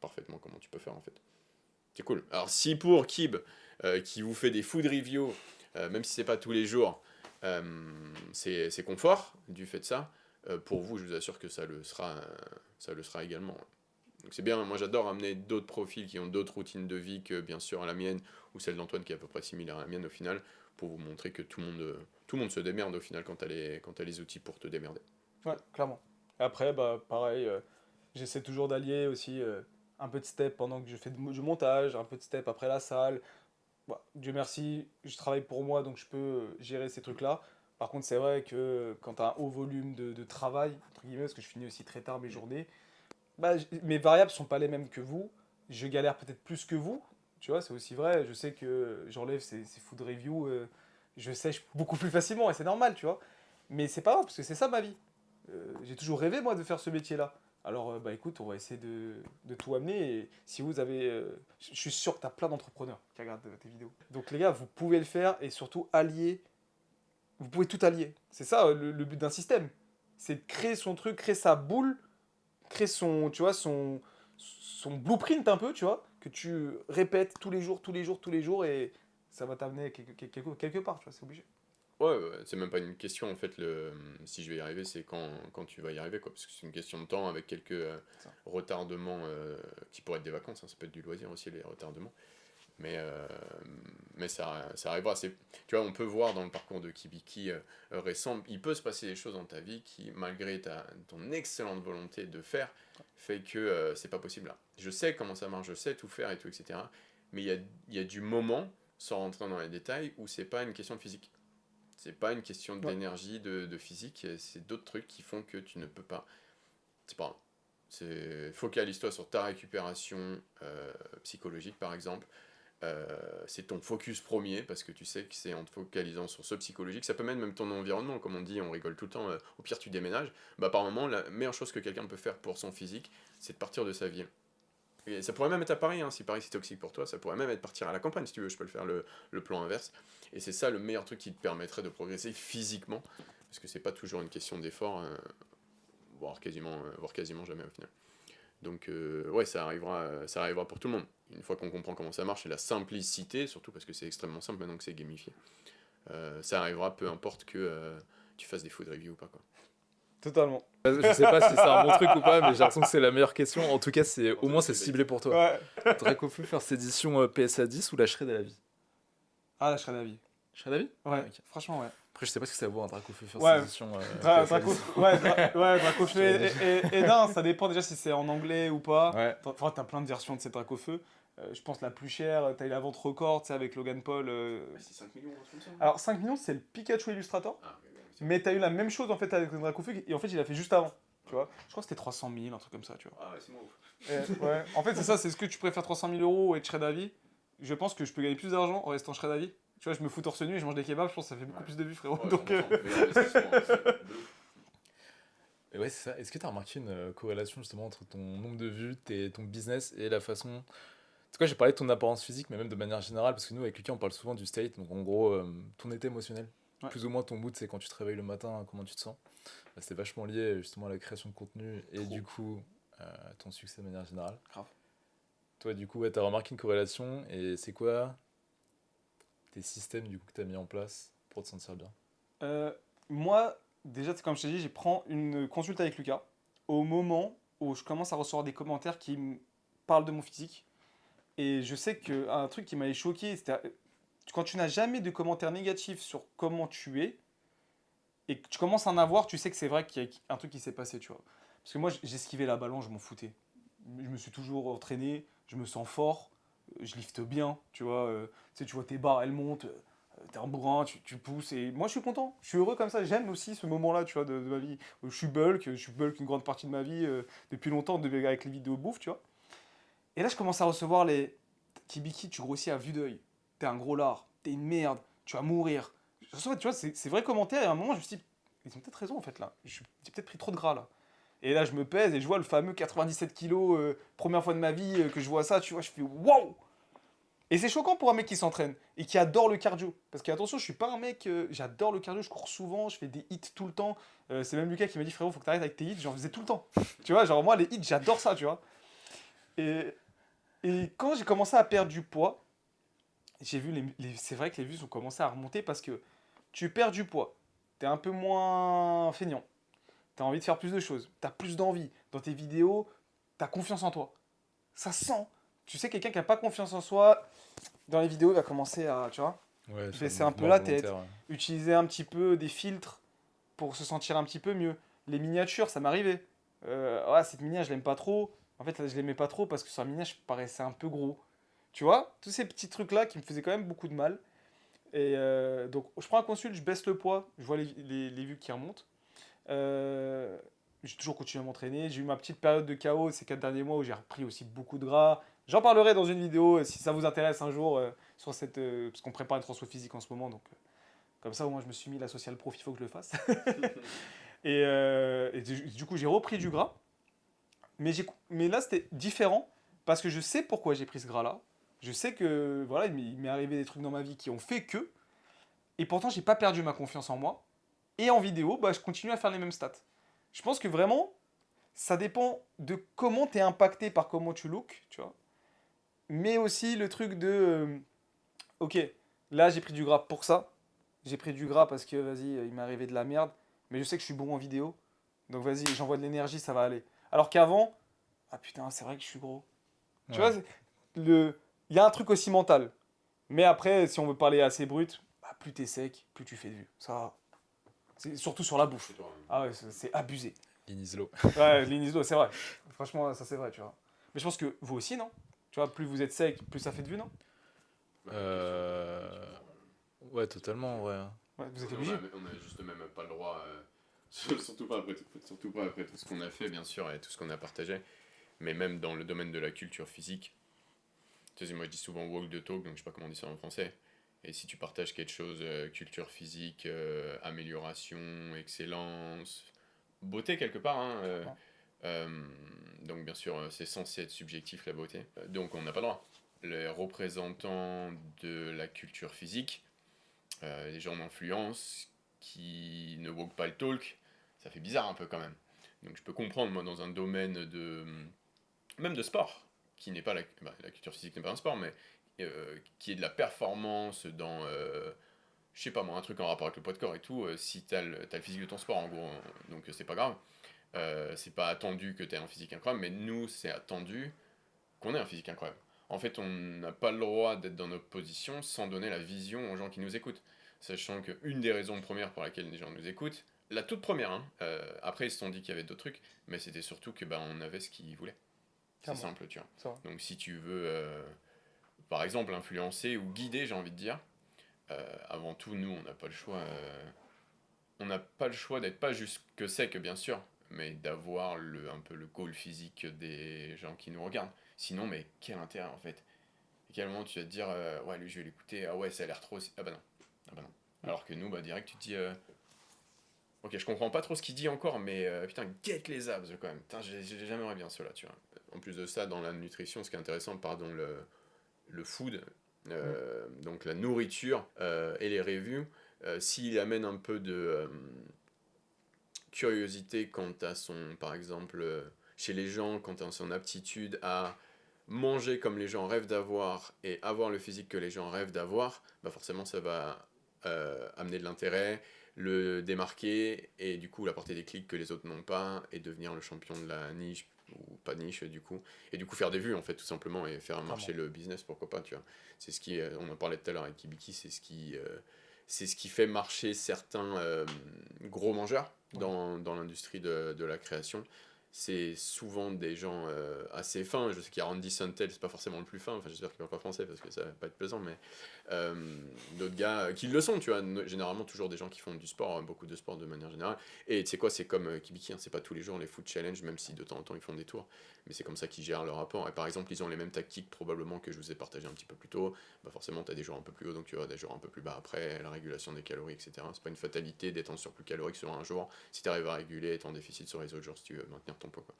parfaitement comment tu peux faire en fait. C'est cool. Alors si pour Kib, qui vous fait des food reviews, même si c'est pas tous les jours, c'est confort du fait de ça, pour vous je vous assure que ça le sera également. Donc c'est bien, moi j'adore amener d'autres profils qui ont d'autres routines de vie que bien sûr la mienne, ou celle d'Antoine qui est à peu près similaire à la mienne au final, pour vous montrer que tout le monde se démerde au final quand t'as les outils pour te démerder. Ouais, clairement. Et après, bah, pareil, j'essaie toujours d'allier aussi un peu de step pendant que je fais du montage, un peu de step après la salle. Bah, Dieu merci, je travaille pour moi, donc je peux gérer ces trucs-là. Par contre, c'est vrai que quand tu as un haut volume de travail, entre guillemets, parce que je finis aussi très tard mes journées, bah, mes variables sont pas les mêmes que vous. Je galère peut-être plus que vous. Tu vois, c'est aussi vrai. Je sais que j'enlève ces food reviews, je sèche beaucoup plus facilement et c'est normal, tu vois. Mais c'est pas grave, parce que c'est ça ma vie. J'ai toujours rêvé, moi, de faire ce métier-là. Alors, bah écoute, on va essayer de tout amener. Et si vous avez. Je suis sûr que tu as plein d'entrepreneurs qui regardent tes vidéos. Donc, les gars, vous pouvez le faire et surtout allier. Vous pouvez tout allier. C'est ça le but d'un système. C'est de créer son truc, créer sa boule, créer son, tu vois, son blueprint un peu, tu vois, que tu répètes tous les jours, tous les jours, tous les jours et ça va t'amener quelque part, tu vois, c'est obligé. Ouais, c'est même pas une question en fait, si je vais y arriver, c'est quand tu vas y arriver, quoi. Parce que c'est une question de temps avec quelques Ça. retardements qui pourraient être des vacances, hein, ça peut être du loisir aussi, les retardements. Mais ça arrivera. Tu vois, on peut voir dans le parcours de Kibiki récent, il peut se passer des choses dans ta vie qui, malgré ton excellente volonté de faire, fait que c'est pas possible là. Je sais comment ça marche, je sais tout faire et tout, etc. Mais il y a du moment, sans rentrer dans les détails, où c'est pas une question de physique. C'est pas une question d'énergie, de physique, c'est d'autres trucs qui font que tu ne peux pas. C'est pas grave. Focalise-toi sur ta récupération psychologique par exemple. C'est ton focus premier parce que tu sais que c'est en te focalisant sur ce psychologique, ça peut même ton environnement, comme on dit, on rigole tout le temps, au pire tu déménages, bah par moment la meilleure chose que quelqu'un peut faire pour son physique, c'est de partir de sa ville. Et ça pourrait même être à Paris, hein, si Paris c'est toxique pour toi, ça pourrait même être partir à la campagne si tu veux, je peux le faire le plan inverse. Et c'est ça le meilleur truc qui te permettrait de progresser physiquement, parce que c'est pas toujours une question d'effort, voire quasiment jamais au final. Donc ouais, ça arrivera pour tout le monde. Une fois qu'on comprend comment ça marche et la simplicité, surtout parce que c'est extrêmement simple maintenant que c'est gamifié, ça arrivera peu importe que tu fasses des food reviews ou pas, quoi. Totalement. Je sais pas si c'est un bon truc ou pas, mais j'ai l'impression que c'est la meilleure question. En tout cas, au moins c'est ciblé pour toi. Ouais. Dracofu First Edition PSA 10 ou la Shred à la vie? Ah, là, je serais d'avis. Shred à la vie? Ouais, Ok. franchement, ouais. Après, je sais pas ce que ça vaut un Dracofu First Ouais. Edition. PSA 10. Dracofeu et non, ça dépend déjà si c'est en anglais ou pas. Ouais. Enfin, t'as plein de versions de ces Dracofeu. Je pense la plus chère, t'as eu la vente record, tu sais, avec Logan Paul. C'est 5 millions, comme ça. Alors, 5 millions, c'est le Pikachu Illustrator. Mais t'as eu la même chose en fait avec le Dracofeu, et en fait, il a fait juste avant. Tu vois, je crois que c'était 300 000, un truc comme ça, tu vois. Ah ouais, c'est moi ouf. Ouais. En fait, c'est ça, c'est ce que tu préfères 300 000 euros ou être shred à vie. Je pense que je peux gagner plus d'argent en restant shred à vie. Tu vois, je me fous torse nu et je mange des kebabs, je pense que ça fait beaucoup plus de vues, frérot. Ouais, Donc, 100%. Mais l'investissement, c'est de ouf. Et ouais, c'est ça. Est-ce que tu as remarqué une corrélation justement entre ton nombre de vues, ton business et la façon. C'est quoi, j'ai parlé de ton apparence physique, mais même de manière générale, parce que nous, avec Lucas, on parle souvent du state, donc en gros, ton état émotionnel. Ouais. Plus ou moins ton mood, c'est quand tu te réveilles le matin, comment tu te sens. Bah, c'est vachement lié justement à la création de contenu et du coup, ton succès de manière générale. Grave. Toi, du coup, ouais, t'as remarqué une corrélation et c'est quoi tes systèmes du coup que t'as mis en place pour te sentir bien? moi, déjà, comme je t'ai dit, j'ai prends une consulte avec Lucas au moment où je commence à recevoir des commentaires qui me parlent de mon physique. Et je sais qu'un truc qui m'avait choqué, c'était quand tu n'as jamais de commentaires négatifs sur comment tu es, et que tu commences à en avoir, tu sais que c'est vrai qu'il y a un truc qui s'est passé, tu vois. Parce que moi, j'esquivais la balance, je m'en foutais. Je me suis toujours entraîné, je me sens fort, je lifte bien, tu vois. Tu sais, tu vois tes barres, elles montent, t'es un bourrin, tu pousses, et moi, je suis content. Je suis heureux comme ça, j'aime aussi ce moment-là, tu vois, de ma vie. Je suis bulk une grande partie de ma vie, depuis longtemps, avec les vidéos de bouffe, tu vois. Et là, je commence à recevoir les Kibiki, tu grossis à vue d'œil. T'es un gros lard, t'es une merde, tu vas mourir. Tu vois, c'est vrai commentaire, et à un moment, je me suis dit, ils ont peut-être raison en fait là. J'ai peut-être pris trop de gras là. Et là, je me pèse et je vois le fameux 97 kilos, première fois de ma vie que je vois ça, tu vois, je fais waouh! Et c'est choquant pour un mec qui s'entraîne et qui adore le cardio. Parce que attention, je suis pas un mec, j'adore le cardio, je cours souvent, je fais des hits tout le temps. C'est même Lucas qui m'a dit frérot, faut que t'arrêtes avec tes hits, j'en faisais tout le temps. Tu vois, genre moi les hits, j'adore ça, tu vois. Et, et quand j'ai commencé à perdre du poids, j'ai vu c'est vrai que les vues ont commencé à remonter parce que tu perds du poids, t'es un peu moins feignant, t'as envie de faire plus de choses, t'as plus d'envie. Dans tes vidéos, t'as confiance en toi. Ça sent. Tu sais, quelqu'un qui a pas confiance en soi, dans les vidéos, il va commencer à, tu vois, Ouais, sur le baisser un peu mouvement la tête, volontaire, ouais. utiliser un petit peu des filtres pour se sentir un petit peu mieux. Les miniatures, ça m'arrivait. Ouais, cette miniature, je l'aime pas trop. En fait, je l'aimais pas trop parce que sur la miniature, je paraissais un peu gros. Tu vois, tous ces petits trucs-là qui me faisaient quand même beaucoup de mal. Et donc, je prends un consul, je baisse le poids, je vois les vues qui remontent. Euh, j'ai toujours continué à m'entraîner. J'ai eu ma petite période de chaos ces 4 derniers mois où j'ai repris aussi beaucoup de gras. J'en parlerai dans une vidéo si ça vous intéresse un jour sur cette parce qu'on prépare une transfo physique en ce moment donc comme ça au moins je me suis mis la social prof, il faut que je le fasse. Et du coup j'ai repris du gras mais là c'était différent parce que je sais pourquoi j'ai pris ce gras là. Je sais que voilà, il m'est arrivé des trucs dans ma vie qui ont fait que et pourtant j'ai pas perdu ma confiance en moi et en vidéo bah, je continue à faire les mêmes stats. Je pense que vraiment ça dépend de comment tu es impacté par comment tu look, tu vois. Mais aussi le truc de, ok, là j'ai pris du gras pour ça. J'ai pris du gras parce que, vas-y, il m'est arrivé de la merde. Mais je sais que je suis bon en vidéo. Donc vas-y, j'envoie de l'énergie, ça va aller. Alors qu'avant, ah putain, c'est vrai que je suis gros. Tu vois, Ouais. il y a un truc aussi mental. Mais après, si on veut parler assez brut, bah, plus t'es sec, plus tu fais de vues. Ça, c'est surtout sur la bouffe. C'est toi, hein. Ah ouais, c'est abusé. Inislo. Ouais, l'Inisdo, c'est vrai. Franchement, ça c'est vrai, tu vois. Mais je pense que vous aussi, non? Tu vois, plus vous êtes sec, plus ça fait de vues, non? Bah, bien sûr, Euh... Ouais, totalement, ouais. Ouais, vous êtes on obligé. a juste même pas le droit, surtout pas après tout ce qu'on a fait, bien sûr, et tout ce qu'on a partagé, mais même dans le domaine de la culture physique. Tu sais, moi je dis souvent walk the talk, donc je sais pas comment on dit ça en français. Et si tu partages quelque chose, culture physique, amélioration, excellence, beauté quelque part, hein, Ouais. euh, donc bien sûr c'est censé être subjectif la beauté. Donc on n'a pas le droit. Les représentants de la culture physique, les gens d'influence qui ne walk pas le talk, ça fait bizarre un peu quand même. Donc je peux comprendre, moi, dans un domaine de même de sport, qui n'est pas la culture physique n'est pas un sport, mais qui est de la performance dans, je sais pas moi, un truc en rapport avec le poids de corps et tout, si t'as le physique de ton sport en gros, donc c'est pas grave. C'est pas attendu que t'aies un physique incroyable, mais nous, c'est attendu qu'on ait un physique incroyable. En fait, on n'a pas le droit d'être dans notre position sans donner la vision aux gens qui nous écoutent. Sachant qu'une des raisons premières pour laquelle les gens nous écoutent, la toute première, hein, après ils se sont dit qu'il y avait d'autres trucs, mais c'était surtout que bah, on avait ce qu'ils voulaient. C'est Clairement. simple, tu vois. Ça va. Donc si tu veux, par exemple, influencer ou guider, j'ai envie de dire, avant tout, nous, on n'a pas le choix. On n'a pas le choix d'être pas juste que sec, bien sûr, mais d'avoir un peu le goal physique des gens qui nous regardent. Sinon, mais quel intérêt en fait? À quel moment tu vas te dire, ouais, lui, je vais l'écouter, ah ouais, ça a l'air trop. Ah bah non. Ah bah non. Alors que nous, bah direct, tu te dis, ok, je comprends pas trop ce qu'il dit encore, mais putain, get les abs quand même. Putain, j'aimerais bien cela, tu vois. En plus de ça, dans la nutrition, ce qui est intéressant, pardon, le food, donc la nourriture et les reviews, s'il amène un peu de curiosité quant à son, par exemple, chez les gens, quant à son aptitude à manger comme les gens rêvent d'avoir et avoir le physique que les gens rêvent d'avoir, bah forcément ça va amener de l'intérêt, le démarquer et du coup apporter des clics que les autres n'ont pas et devenir le champion de la niche ou pas de niche du coup et du coup faire des vues en fait tout simplement et faire marcher le business, pourquoi pas, tu vois. C'est ce qui on en parlait tout à l'heure avec Kibiki, c'est ce qui fait marcher certains gros mangeurs dans l'industrie de la création. c'est souvent des gens assez fins. Je sais qu'il y a Randy Santel, c'est pas forcément le plus fin, enfin j'espère qu'il parle pas français parce que ça va pas être plaisant, mais d'autres gars qui le sont, tu vois, généralement toujours des gens qui font du sport, beaucoup de sport de manière générale. Et tu sais quoi, c'est comme Kibiki, hein, c'est pas tous les jours les food challenge, même si de temps en temps ils font des tours, mais c'est comme ça qu'ils gèrent leur rapport. Et par exemple, ils ont les mêmes tactiques probablement que je vous ai partagé un petit peu plus tôt. Bah forcément, tu as des jours un peu plus hauts, donc tu as des jours un peu plus bas après, la régulation des calories, etc. C'est pas une fatalité d'être en surplus calorique sur un jour si tu arrives à réguler, être en déficit sur les autres jours si tu veux maintenir ton poids, quoi.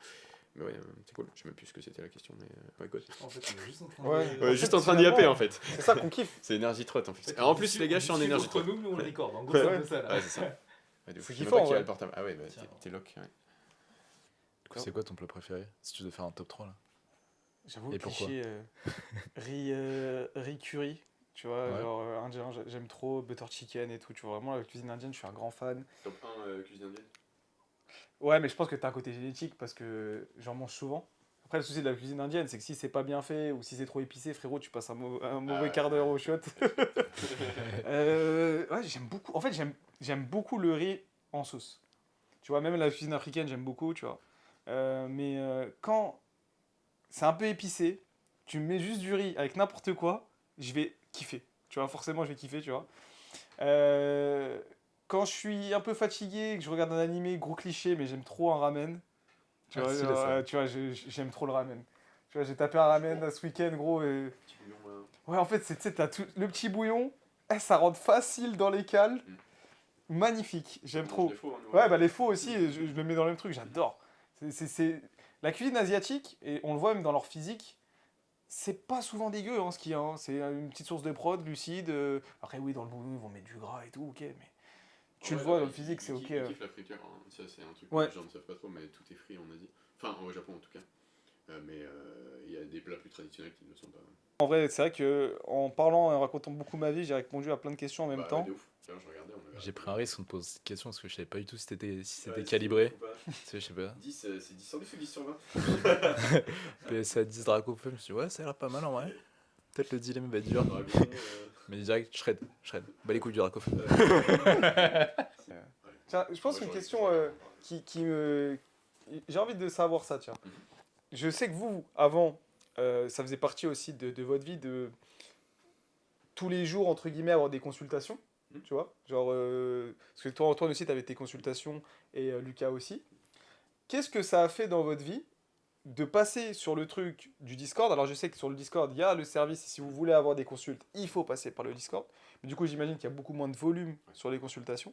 Mais ouais, c'est cool. Je sais même plus ce que c'était la question, mais ouais, good. En fait, on est juste en train Ouais. de. Ouais, En juste fait, en train d'y happer finalement, en fait. C'est ça qu'on kiffe. C'est énergie trot en plus. Alors, en plus, les gars, je suis en énergie trot. Entre nous, on le record. En gros, Ouais. c'est un peu ça là. Ouais, c'est ça. Ouais, de ouf. C'est Je sais même kiffant, pas qui a ouais. le portable. Ah ouais, bah Tiens. t'es lock. Ouais. Du coup, c'est quoi ton plat préféré si tu devais faire un top 3 là? J'avoue, Et le pourquoi cliché, riz curry, tu vois, Ouais. genre indien, j'aime trop, butter chicken et tout, tu vois, vraiment la cuisine indienne, je suis un grand fan. Top 1 cuisine indienne. Ouais, mais je pense que t'as un côté génétique parce que j'en mange souvent. Après, le souci de la cuisine indienne, c'est que si c'est pas bien fait ou si c'est trop épicé, frérot, tu passes un mauvais ouais. quart d'heure au shot. Ouais, j'aime beaucoup. En fait, j'aime beaucoup le riz en sauce. Tu vois, même la cuisine africaine, j'aime beaucoup, tu vois. Mais quand c'est un peu épicé, tu me mets juste du riz avec n'importe quoi, je vais kiffer. Tu vois, forcément, je vais kiffer, tu vois. Euh, Quand je suis un peu fatigué, que je regarde un animé, gros cliché, mais j'aime trop un ramen. Tu Ah, vois, stylé, genre, ça. tu vois, j'aime trop le ramen. Tu vois, j'ai tapé un ramen ce week-end, gros. Petit bouillon là. Ouais, en fait, tu sais, t'as tout le petit bouillon, ça rentre facile dans les cales. Magnifique, j'aime trop. Ouais, bah les faux aussi, je le mets dans le même truc, j'adore. La cuisine asiatique, et on le voit même dans leur physique, c'est pas souvent dégueu hein, ce qu'il y a. Hein. C'est une petite source de prod, glucides. Après, oui, dans le bouillon, ils vont mettre du gras et tout, ok, mais tu le vois dans le physique, c'est ok. Ils kiffent la friture, hein. Ça c'est un truc que Ouais. les gens ne savent pas trop, mais tout est frit en Asie. Enfin, au Japon en tout cas. Mais il y a des plats plus traditionnels qui ne le sont pas. En vrai, c'est vrai que en parlant et en racontant beaucoup ma vie, j'ai répondu à plein de questions en même Bah, temps. ouais, de ouf. Tiens, je regardais, on avait J'ai pris un risque, on te pose cette question parce que je savais pas du tout si c'était Ouais, calibré. ou pas. Tu sais, je sais pas. 10, c'est 10 sur 10 ou 10 sur 20 PSA 10 Dracofeu, je me suis dit, ouais, ça a l'air pas mal en vrai. Peut-être le dilemme va être dur. Dragon, Mais direct, shred. Bah les couilles du Dracofeu. Tiens, je pense une question qui me. J'ai envie de savoir ça, tiens. Mhm. Je sais que vous, avant, ça faisait partie aussi de votre vie de tous les jours, entre guillemets, avoir des consultations. Mhm. Tu vois? Genre, parce que toi, Antoine aussi, tu avais tes consultations et Lucas aussi. Qu'est-ce que ça a fait dans votre vie de passer sur le truc du Discord? Alors, je sais que sur le Discord, il y a le service, et si vous voulez avoir des consultes, il faut passer par le Discord. Mais du coup, j'imagine qu'il y a beaucoup moins de volume sur les consultations.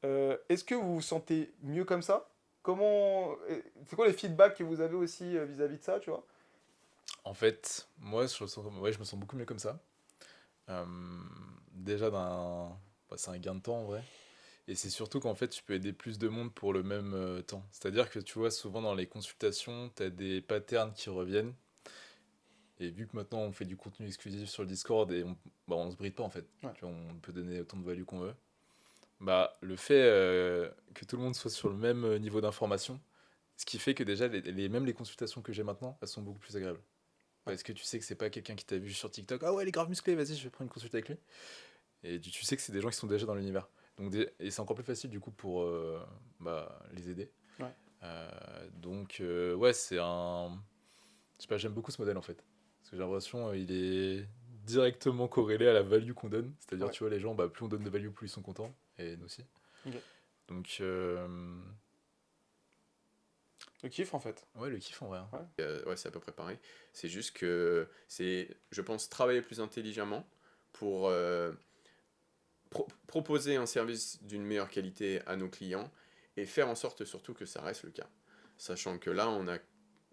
Est-ce que vous vous sentez mieux comme ça? C'est quoi les feedbacks que vous avez aussi vis-à-vis de ça, tu vois? En fait, moi, je me sens beaucoup mieux comme ça. Euh, Déjà, c'est un gain de temps en vrai. Et c'est surtout qu'en fait, tu peux aider plus de monde pour le même temps. C'est-à-dire que tu vois, souvent dans les consultations, tu as des patterns qui reviennent. Et vu que maintenant on fait du contenu exclusif sur le Discord et on se bride pas en fait. Ouais. Tu vois, on peut donner autant de value qu'on veut. Bah, le fait que tout le monde soit sur le même niveau d'information, ce qui fait que déjà, même les consultations que j'ai maintenant, elles sont beaucoup plus agréables. Parce que tu sais que c'est pas quelqu'un qui t'a vu sur TikTok, ah ouais, il est grave musclé, vas-y, je vais prendre une consulte avec lui. Et tu sais que c'est des gens qui sont déjà dans l'univers. Et c'est encore plus facile du coup pour les aider. Ouais. Donc, ouais, c'est un. Je sais pas, j'aime beaucoup ce modèle en fait. Parce que j'ai l'impression il est directement corrélé à la value qu'on donne. C'est-à-dire, Ouais. tu vois, les gens, plus on donne de value, plus ils sont contents. Et nous aussi. Ok. Donc, Le kiff en fait. ouais, le kiff en vrai. Hein. Ouais, c'est à peu près pareil. C'est juste que c'est, je pense, travailler plus intelligemment pour proposer un service d'une meilleure qualité à nos clients et faire en sorte surtout que ça reste le cas. Sachant que là, on a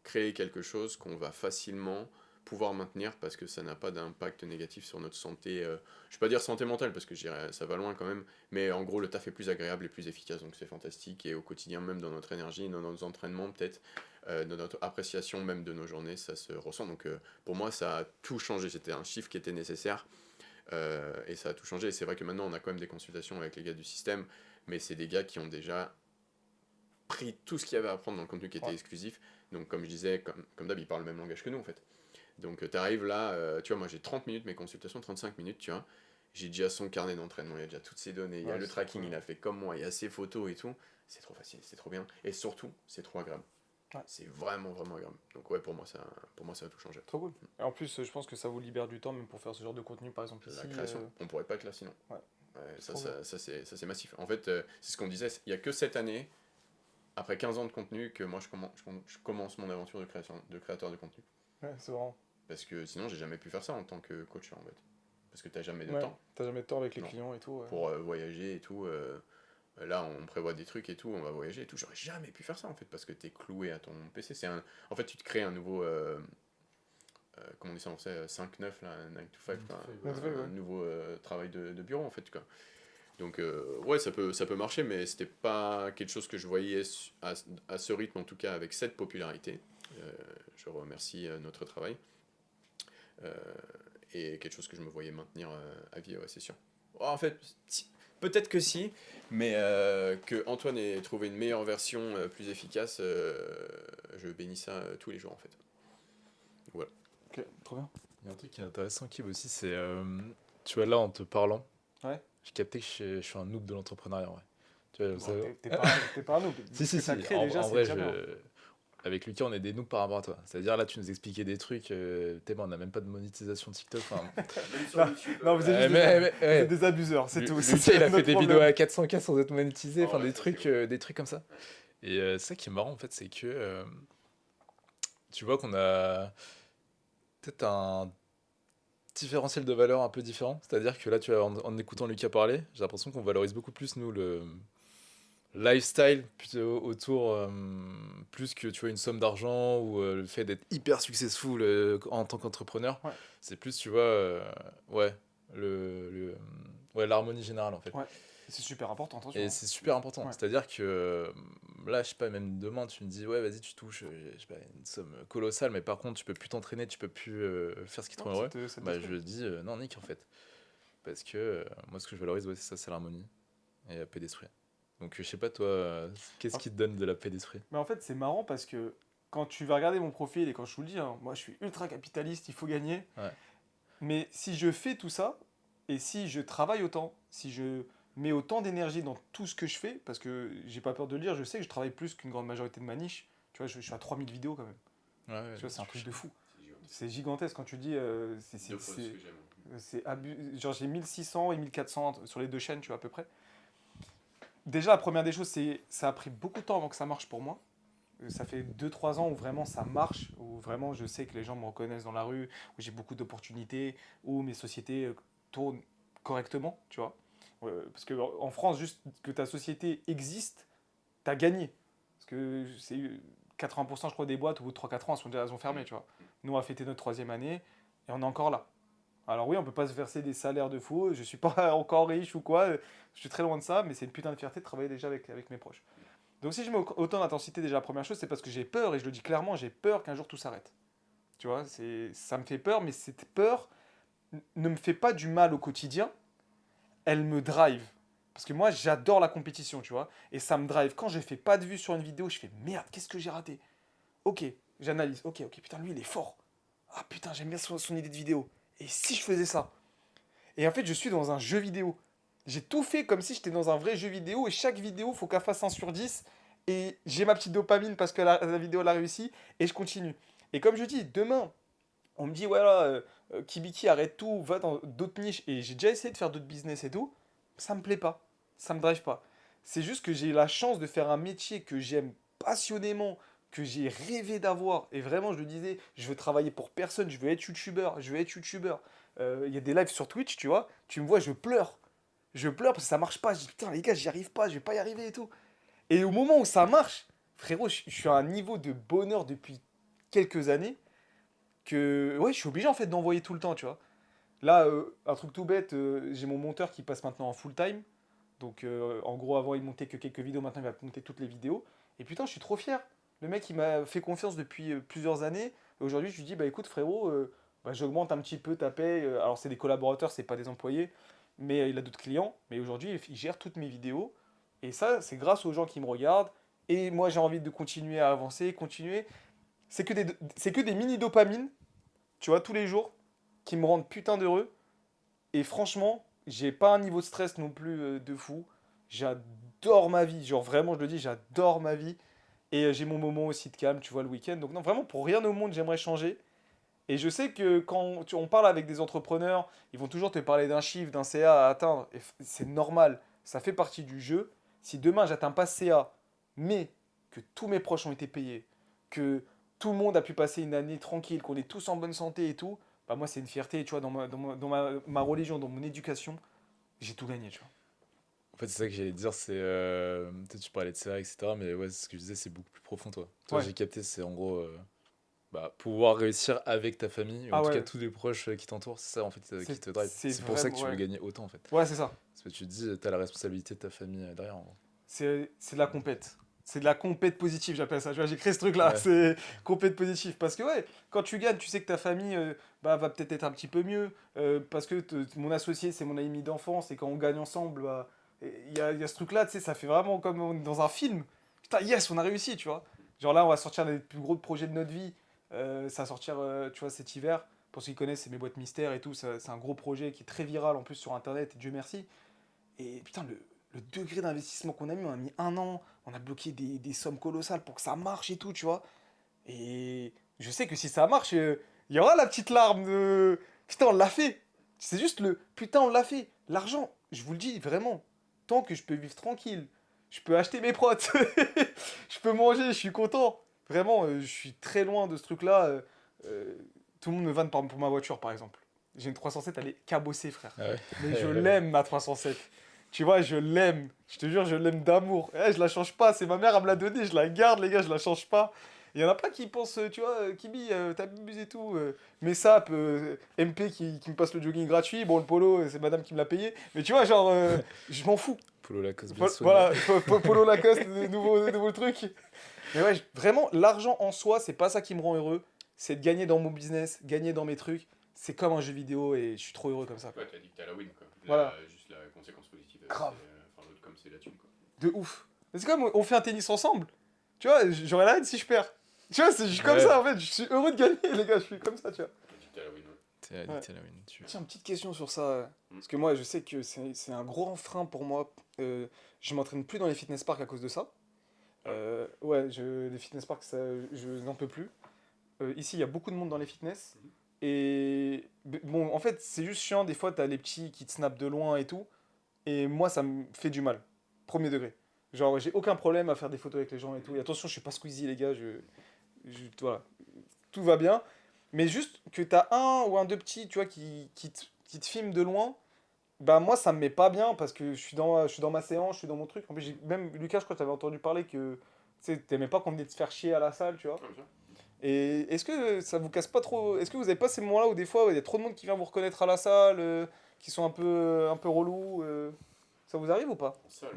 créé quelque chose qu'on va facilement pouvoir maintenir parce que ça n'a pas d'impact négatif sur notre santé. Je ne vais pas dire santé mentale parce que je dirais ça va loin quand même, mais en gros le taf est plus agréable et plus efficace, donc c'est fantastique. Et au quotidien, même dans notre énergie, dans nos entraînements peut-être, dans notre appréciation même de nos journées, ça se ressent. Donc pour moi ça a tout changé, c'était un chiffre qui était nécessaire et ça a tout changé. Et c'est vrai que maintenant on a quand même des consultations avec les gars du système, mais c'est des gars qui ont déjà pris tout ce qu'il y avait à apprendre dans le contenu qui était exclusif. Donc comme je disais, comme d'hab, ils parlent le même langage que nous en fait. Donc tu arrives là, tu vois, moi j'ai 30 minutes, mes consultations, 35 minutes, tu vois. J'ai déjà son carnet d'entraînement, il y a déjà toutes ses données, il y a le tracking, il a fait comme moi, il y a ses photos et tout. C'est trop facile, c'est trop bien. Et surtout, c'est trop agréable. Ouais. C'est vraiment, vraiment agréable. Donc ouais, pour moi, ça a tout changé. Trop cool. Et en plus, je pense que ça vous libère du temps même pour faire ce genre de contenu, par exemple La ici. création, on pourrait pas être là sinon. Ouais. Ouais, C'est trop bien. ça, c'est massif. En fait, c'est ce qu'on disait, il y a que cette année, après 15 ans de contenu, que moi je commence mon aventure de créateur de contenu. Ouais, c'est vraiment. Parce que sinon, j'ai jamais pu faire ça en tant que coach, en fait. Parce que t'as jamais de Ouais, temps t'as jamais de temps avec les Non. clients et tout. Ouais. pour voyager et tout. Là, on prévoit des trucs et tout, on va voyager et tout. J'aurais jamais pu faire ça, en fait, parce que t'es cloué à ton PC. En fait, tu te crées un nouveau... comment on dit ça en français 5-9, là, 9 to 5, là, 9 to 5, ouais. un nouveau travail de bureau, en fait, quoi. Donc, ouais, ça peut marcher, mais c'était pas quelque chose que je voyais à ce rythme, en tout cas, avec cette popularité. Je remercie notre travail. Et quelque chose que je me voyais maintenir à vie, ouais, c'est sûr. Oh, en fait, peut-être que si, mais que Antoine ait trouvé une meilleure version plus efficace, je bénis ça tous les jours, en fait. Voilà. Ok, trop bien. Il y a un truc qui est intéressant, Kib, aussi, c'est. Tu vois, là, en te parlant, Ouais. j'ai capté que je suis un noob de l'entrepreneuriat, ouais. Tu vois, Bon, ça- t'es pas un noob. Si, Ce si, que t'as si. créé En, déjà, en c'est vrai, déjà bien. avec Lucas, on est des noobs par rapport à toi. C'est-à-dire, là, tu nous expliquais des trucs. T'es bon, on n'a même pas de monétisation TikTok. Enfin, Non, vous êtes juste vous êtes ouais. des abuseurs, c'est tout. Lucas, C'est il a fait notre des problème. vidéos à 400K sans être monétisé. Ah Enfin, ouais, des ça, c'est trucs comme ça. Et c'est ça qui est marrant, en fait, c'est que tu vois qu'on a peut-être un différentiel de valeur un peu différent. C'est-à-dire que là, tu vois, en écoutant Lucas parler, j'ai l'impression qu'on valorise beaucoup plus, nous, le lifestyle plutôt autour, plus que tu vois une somme d'argent ou le fait d'être hyper successful en tant qu'entrepreneur. Ouais. C'est plus, tu vois, ouais, ouais, l'harmonie générale, en fait. Ouais. C'est super important, attention. Et Hein. c'est super important. Ouais. C'est-à-dire que là, je sais pas, même demain, tu me dis, ouais, vas-y, tu touches je sais pas, une somme colossale, mais par contre, tu peux plus t'entraîner, tu peux plus faire ce qui te rend Non, heureux. ça te Bah, détruit. je dis, non, Nick, en fait. Parce que moi, ce que je valorise, ouais, c'est ça, c'est l'harmonie et la paix d'esprit. Donc, je sais pas, toi, qu'est-ce Ah. qui te donne de la paix d'esprit? Mais en fait, c'est marrant parce que quand tu vas regarder mon profil et quand je vous le dis, hein, moi je suis ultra capitaliste, il faut gagner. Ouais. Mais si je fais tout ça et si je travaille autant, si je mets autant d'énergie dans tout ce que je fais, parce que j'ai pas peur de le dire, je sais que je travaille plus qu'une grande majorité de ma niche. Tu vois, je suis à 3000 vidéos quand même. Ouais, Tu vois, c'est un truc de fou. C'est gigantesque. C'est gigantesque quand tu dis. Deux fois ce que j'aime. Genre j'ai 1600 et 1400 sur les deux chaînes, tu vois, à peu près. Déjà, la première des choses, c'est ça a pris beaucoup de temps avant que ça marche pour moi. Ça fait 2-3 ans où vraiment ça marche, où vraiment je sais que les gens me reconnaissent dans la rue, où j'ai beaucoup d'opportunités, où mes sociétés tournent correctement, tu vois. Parce qu'en France, juste que ta société existe, t'as gagné. Parce que c'est 80% je crois des boîtes, au bout de 3-4 ans, elles ont fermé, tu vois. Nous, on a fêté notre 3e année, et on est encore là. Alors oui, on peut pas se verser des salaires de fou, je suis pas encore riche ou quoi, je suis très loin de ça, mais c'est une putain de fierté de travailler déjà avec mes proches. Donc si je mets autant d'intensité, déjà la première chose, c'est parce que j'ai peur, et je le dis clairement, j'ai peur qu'un jour tout s'arrête. Tu vois, ça me fait peur, mais cette peur ne me fait pas du mal au quotidien, elle me drive. Parce que moi, j'adore la compétition, tu vois, et ça me drive. Quand je fais pas de vue sur une vidéo, je fais merde, qu'est-ce que j'ai raté? Ok, j'analyse, ok, putain, lui il est fort. Ah putain, j'aime bien son idée de vidéo. Et si je faisais ça? Et en fait, je suis dans un jeu vidéo. J'ai tout fait comme si j'étais dans un vrai jeu vidéo et chaque vidéo, faut qu'elle fasse 1 sur 10. Et j'ai ma petite dopamine parce que la vidéo l'a réussi et je continue. Et comme je dis, demain, on me dit, voilà, Kibiki, arrête tout, va dans d'autres niches. Et j'ai déjà essayé de faire d'autres business et tout. Ça me plaît pas. Ça me drive pas. C'est juste que j'ai la chance de faire un métier que j'aime passionnément, que j'ai rêvé d'avoir. Et vraiment, je le disais, je veux travailler pour personne, je veux être youtubeur, je veux être youtubeur. Il y a des lives sur Twitch, tu vois, tu me vois, je pleure. Je pleure parce que ça marche pas. Je dis, putain, les gars, j'y arrive pas, je vais pas y arriver et tout. Et au moment où ça marche, frérot, je suis à un niveau de bonheur depuis quelques années que, ouais, je suis obligé en fait d'envoyer tout le temps, tu vois. Là, un truc tout bête, j'ai mon monteur qui passe maintenant en full time. Donc, en gros, avant, il montait que quelques vidéos, maintenant, il va monter toutes les vidéos. Et putain, je suis trop fier. Le mec, il m'a fait confiance depuis plusieurs années. Et aujourd'hui, je lui dis, bah écoute, frérot, bah, j'augmente un petit peu ta paye. Alors, c'est des collaborateurs, c'est pas des employés. Mais il a d'autres clients. Mais aujourd'hui, il gère toutes mes vidéos. Et ça, c'est grâce aux gens qui me regardent. Et moi, j'ai envie de continuer à avancer, continuer. C'est que des mini dopamines, tu vois, tous les jours, qui me rendent putain d'heureux. Et franchement, j'ai pas un niveau de stress non plus de fou. J'adore ma vie. Genre, vraiment, je le dis, j'adore ma vie. Et j'ai mon moment aussi de calme, tu vois, le week-end. Donc non, vraiment, pour rien au monde, j'aimerais changer. Et je sais que quand on parle avec des entrepreneurs, ils vont toujours te parler d'un chiffre, d'un CA à atteindre. Et c'est normal, ça fait partie du jeu. Si demain, j'atteins pas ce CA, mais que tous mes proches ont été payés, que tout le monde a pu passer une année tranquille, qu'on est tous en bonne santé et tout, bah moi, c'est une fierté, tu vois, dans ma religion, dans mon éducation, j'ai tout gagné, tu vois. En fait, c'est ça que j'allais te dire, c'est. Peut-être tu parlais de CA, etc. Mais ouais, ce que je disais, c'est beaucoup plus profond, toi. Toi, Ouais. j'ai capté, c'est en gros. Pouvoir réussir avec ta famille, ou Ah en tout cas ouais, tous les proches qui t'entourent, c'est ça en fait qui te drive. c'est C'est pour ça que vraiment, tu veux ouais. gagner autant en fait. Ouais, c'est ça. Parce que tu te dis, t'as la responsabilité de ta famille derrière. En gros. C'est de la compète. C'est de la compète positive, j'appelle ça. Tu vois, j'ai créé ce truc-là. Ouais. C'est compète positive. Parce que, ouais, quand tu gagnes, tu sais que ta famille va peut-être être un petit peu mieux. Parce que mon associé, c'est mon ami d'enfance. Et quand on gagne ensemble, bah, il y a ce truc-là, tu sais, ça fait vraiment comme on est dans un film. Putain, yes, on a réussi, tu vois. Genre là, on va sortir les plus gros projets de notre vie. Ça va sortir, tu vois, cet hiver. Pour ceux qui connaissent, c'est mes boîtes mystères et tout. C'est un gros projet qui est très viral en plus sur Internet. Et Dieu merci. Et putain, le degré d'investissement qu'on a mis, on a mis 1 an, on a bloqué des sommes colossales pour que ça marche et tout, tu vois. Et je sais que si ça marche, il y aura la petite larme de putain, on l'a fait. C'est juste le putain, on l'a fait. L'argent, je vous le dis vraiment, tant que je peux vivre tranquille, je peux acheter mes protes, je peux manger, je suis content. Vraiment, je suis très loin de ce truc-là. Euh, Tout le monde me vanne pour ma voiture, par exemple. J'ai une 307, elle est cabossée, frère. Ah ouais. Mais je l'aime, ma 307. Tu vois, je l'aime. Je te jure, je l'aime d'amour. Je la change pas. C'est ma mère, elle me l'a donnée. Je la garde, les gars, je la change pas. Il y en a plein qui pensent, tu vois, Kibi, t'abuses et tout. Mais ça, MP qui me passe le jogging gratuit. Bon, le polo, c'est madame qui me l'a payé. Mais tu vois, genre, je m'en fous. Polo Lacoste bien soigné. Voilà, polo Lacoste, nouveau truc. Mais ouais, vraiment, l'argent en soi, c'est pas ça qui me rend heureux. C'est de gagner dans mon business, gagner dans mes trucs. C'est comme un jeu vidéo et je suis trop heureux comme ça. Ouais, t'as dit que t'as la win, quoi. Voilà. Juste la conséquence positive, Grave. enfin, l'autre comme c'est la thune, quoi. De ouf. Mais c'est comme on fait un tennis ensemble. Tu vois, j'aurais la haine si je perds. Tu vois, je suis comme Ouais. ça en fait. Je suis heureux de gagner, les gars. Je suis comme ça, tu vois. T'as dit que t'as la win, ouais. T'es addict Ouais. à la win. Tiens, petite question sur ça. Parce que moi, je sais que c'est un gros frein pour moi. Je m'entraîne plus dans les fitness parks à cause de ça. Ouais, les fitness parks, ça, je n'en peux plus. Ici, il y a beaucoup de monde dans les fitness. Et bon, en fait, c'est juste chiant. Des fois, t'as les petits qui te snappent de loin et tout. Et moi, ça me fait du mal. Premier degré. Genre, j'ai aucun problème à faire des photos avec les gens et tout. Et attention, je suis pas Squeezie, les gars. Voilà. Tout va bien. Mais juste que t'as un ou un deux petits, tu vois, qui te filment de loin. Bah, moi, ça me met pas bien parce que je suis dans ma séance, je suis dans mon truc. En plus, même Lucas, je crois que t'avais entendu parler que tu sais, t'aimais pas qu'on venait te faire chier à la salle, tu vois. Comme ça. Et est-ce que ça vous casse pas trop? Est-ce que vous avez pas ces moments-là où des fois il y a trop de monde qui vient vous reconnaître à la salle, qui sont un peu relous ça vous arrive ou pas? Ça,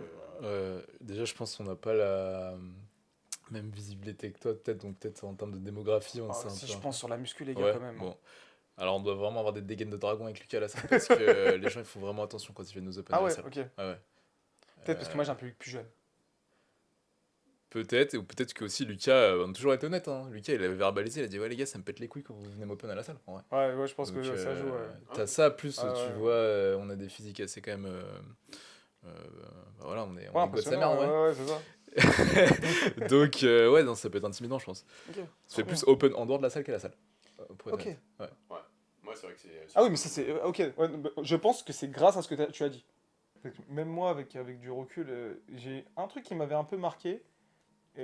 Déjà, je pense qu'on n'a pas la même visibilité que toi, peut-être. Donc, peut-être en termes de démographie, on sait un Si peu. je pense sur la muscu, les gars, Ouais, quand même. bon. Alors, on doit vraiment avoir des dégaines de dragon avec Lucas à la salle parce que les gens ils font vraiment attention quand ils viennent nous open Ah à la ouais, salle. ok. Ah ouais. Peut-être parce que moi j'ai un public plus jeune. Peut-être, ou peut-être que aussi Lucas, on a toujours été honnête, hein. Lucas il avait verbalisé, il a dit ouais les gars ça me pète les couilles quand vous venez m'open à la salle. En vrai. Ouais, je pense Donc, que ça joue. t'as ça, plus Ah, tu ouais. vois, on a des physiques assez quand même. Voilà, on est Ouais, God sa mère, impressionnant, ouais. ouais, c'est ça. Donc, ouais, non, ça peut être intimidant, je pense. Ok. Tu fais Trop plus bien. open en dehors de la salle qu'à la salle. Pour être Ok. honnête. Ouais. moi, c'est vrai que c'est. Ah oui, mais ça c'est. Ok, ouais, bah, je pense que c'est grâce à ce que tu as dit. Même moi, avec du recul, j'ai un truc qui m'avait un peu marqué. Tu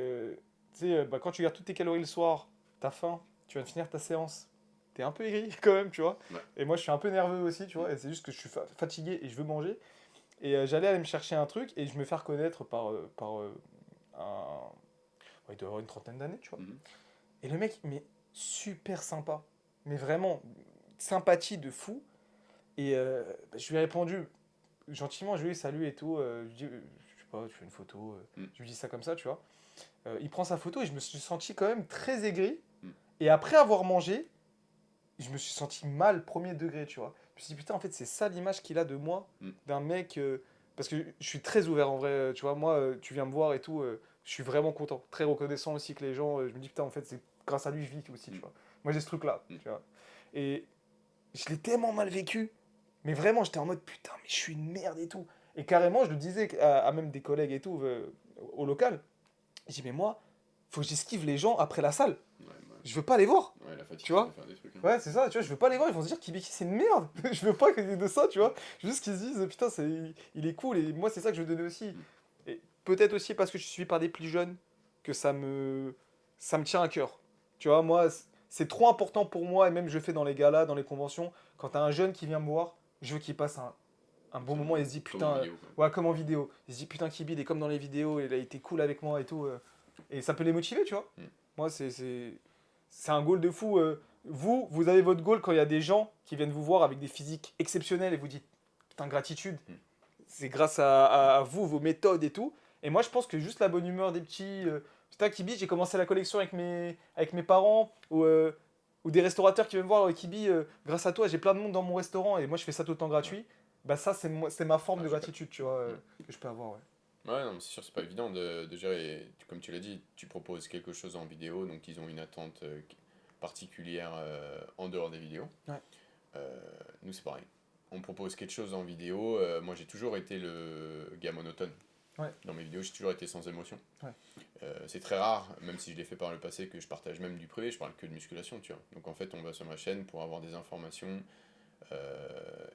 sais, bah, quand tu gardes toutes tes calories le soir, t'as faim, tu vas finir ta séance, t'es un peu aigri quand même, tu vois. Ouais. Et moi, je suis un peu nerveux aussi, tu vois. Et c'est juste que je suis fatigué et je veux manger. Et j'allais aller me chercher un truc et je me fais reconnaître par un. Ouais, il doit avoir une trentaine d'années, tu vois. Mhm. Et le mec, mais super sympa. Mais vraiment, sympathie de fou. Et bah, je lui ai répondu gentiment, je lui ai dit salut et tout. Je lui dis, je sais pas, tu fais une photo. Je lui dis ça comme ça, tu vois. Il prend sa photo et je me suis senti quand même très aigri. Et après avoir mangé, je me suis senti mal, premier degré, tu vois. Je me suis dit, putain, en fait, c'est ça l'image qu'il a de moi, d'un mec. Parce que je suis très ouvert en vrai, tu vois. Moi, tu viens me voir et tout, je suis vraiment content. Très reconnaissant aussi que les gens. Je me dis, putain, en fait, c'est grâce à lui, je vis aussi, tu vois. Moi, j'ai ce truc-là, tu vois. Et je l'ai tellement mal vécu. Mais vraiment, j'étais en mode, putain, mais je suis une merde et tout. Et carrément, je le disais à même des collègues et tout, au local. Je dis, mais moi, faut que j'esquive les gens après la salle. Ouais, Je veux pas les voir. ouais, la fatigue, Tu vois ça fait faire des trucs. Hein. Ouais, c'est ça, tu vois, je veux pas les voir, ils vont se dire Kibiki c'est une merde. Je veux pas qu'il y ait de ça, tu vois. Juste qu'ils se disent putain, il est cool et moi c'est ça que je veux donner aussi. Et peut-être aussi parce que je suis suivi par des plus jeunes que ça me tient à cœur. Tu vois, moi c'est trop important pour moi et même je le fais dans les galas, dans les conventions, quand t'as un jeune qui vient me voir, je veux qu'il passe un bon moment et il se dit Comme en putain vidéo, quoi. ouais, comme en vidéo. Il se dit putain Kibi il est comme dans les vidéos, il a été cool avec moi et tout et ça peut les motiver, tu vois. Mm. Moi c'est un goal de fou. Vous avez votre goal quand il y a des gens qui viennent vous voir avec des physiques exceptionnels et vous dites putain, gratitude. Mm. C'est grâce à vous, vos méthodes et tout. Et moi, je pense que juste la bonne humeur des petits. Putain, Kibi, j'ai commencé la collection avec mes parents ou des restaurateurs qui viennent me voir Kibi, grâce à toi, j'ai plein de monde dans mon restaurant et moi, je fais ça tout le temps gratuit. Bah, ça, c'est ma forme Ah, de super. gratitude, tu vois, Mm. que je peux avoir, ouais. Ouais, non, mais c'est sûr, c'est pas évident de gérer. Comme tu l'as dit, tu proposes quelque chose en vidéo, donc ils ont une attente particulière en dehors des vidéos. Ouais. Nous, c'est pareil. On propose quelque chose en vidéo. Moi, j'ai toujours été le gars monotone. Ouais. Dans mes vidéos, j'ai toujours été sans émotion. Ouais. C'est très rare, même si je l'ai fait par le passé, que je partage même du privé, je parle que de musculation, tu vois. Donc en fait, on va sur ma chaîne pour avoir des informations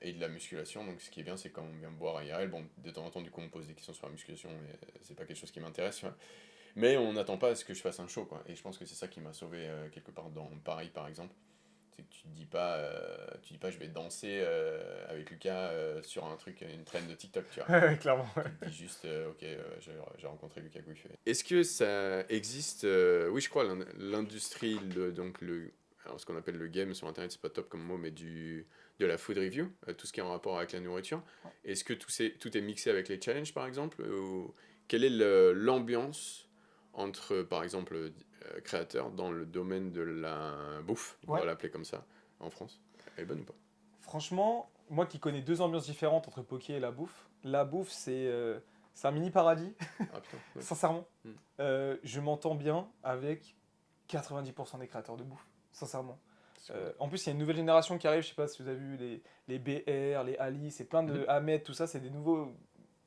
et de la musculation. Donc ce qui est bien, c'est quand on vient me boire à IRL, bon, de temps en temps, du coup, on me pose des questions sur la musculation, mais c'est pas quelque chose qui m'intéresse, tu vois. Mais on n'attend pas à ce que je fasse un show, quoi. Et je pense que c'est ça qui m'a sauvé quelque part dans Paris, par exemple. C'est que tu dis pas je vais danser avec Lucas sur un truc, une traîne de TikTok, tu vois. Clairement. Tu dis juste, ok, j'ai rencontré Lucas Gouffet. Est-ce que ça existe, oui, je crois, l'industrie, donc alors ce qu'on appelle le game sur internet, c'est pas top comme mot, mais de la food review, tout ce qui est en rapport avec la nourriture. Est-ce que tout est mixé avec les challenges, par exemple ou quelle est l'ambiance entre, par exemple, créateurs dans le domaine de la bouffe, on va Ouais. l'appeler comme ça, en France? Elle est bonne ou pas? Franchement, moi qui connais deux ambiances différentes entre Poké et la bouffe, c'est un mini paradis. Ah putain, ouais. Sincèrement, Mm. je m'entends bien avec 90% des créateurs de bouffe, sincèrement. C'est cool. En plus, il y a une nouvelle génération qui arrive, je sais pas si vous avez vu les BR, les Ali, c'est plein de Ahmed, tout ça, c'est des nouveaux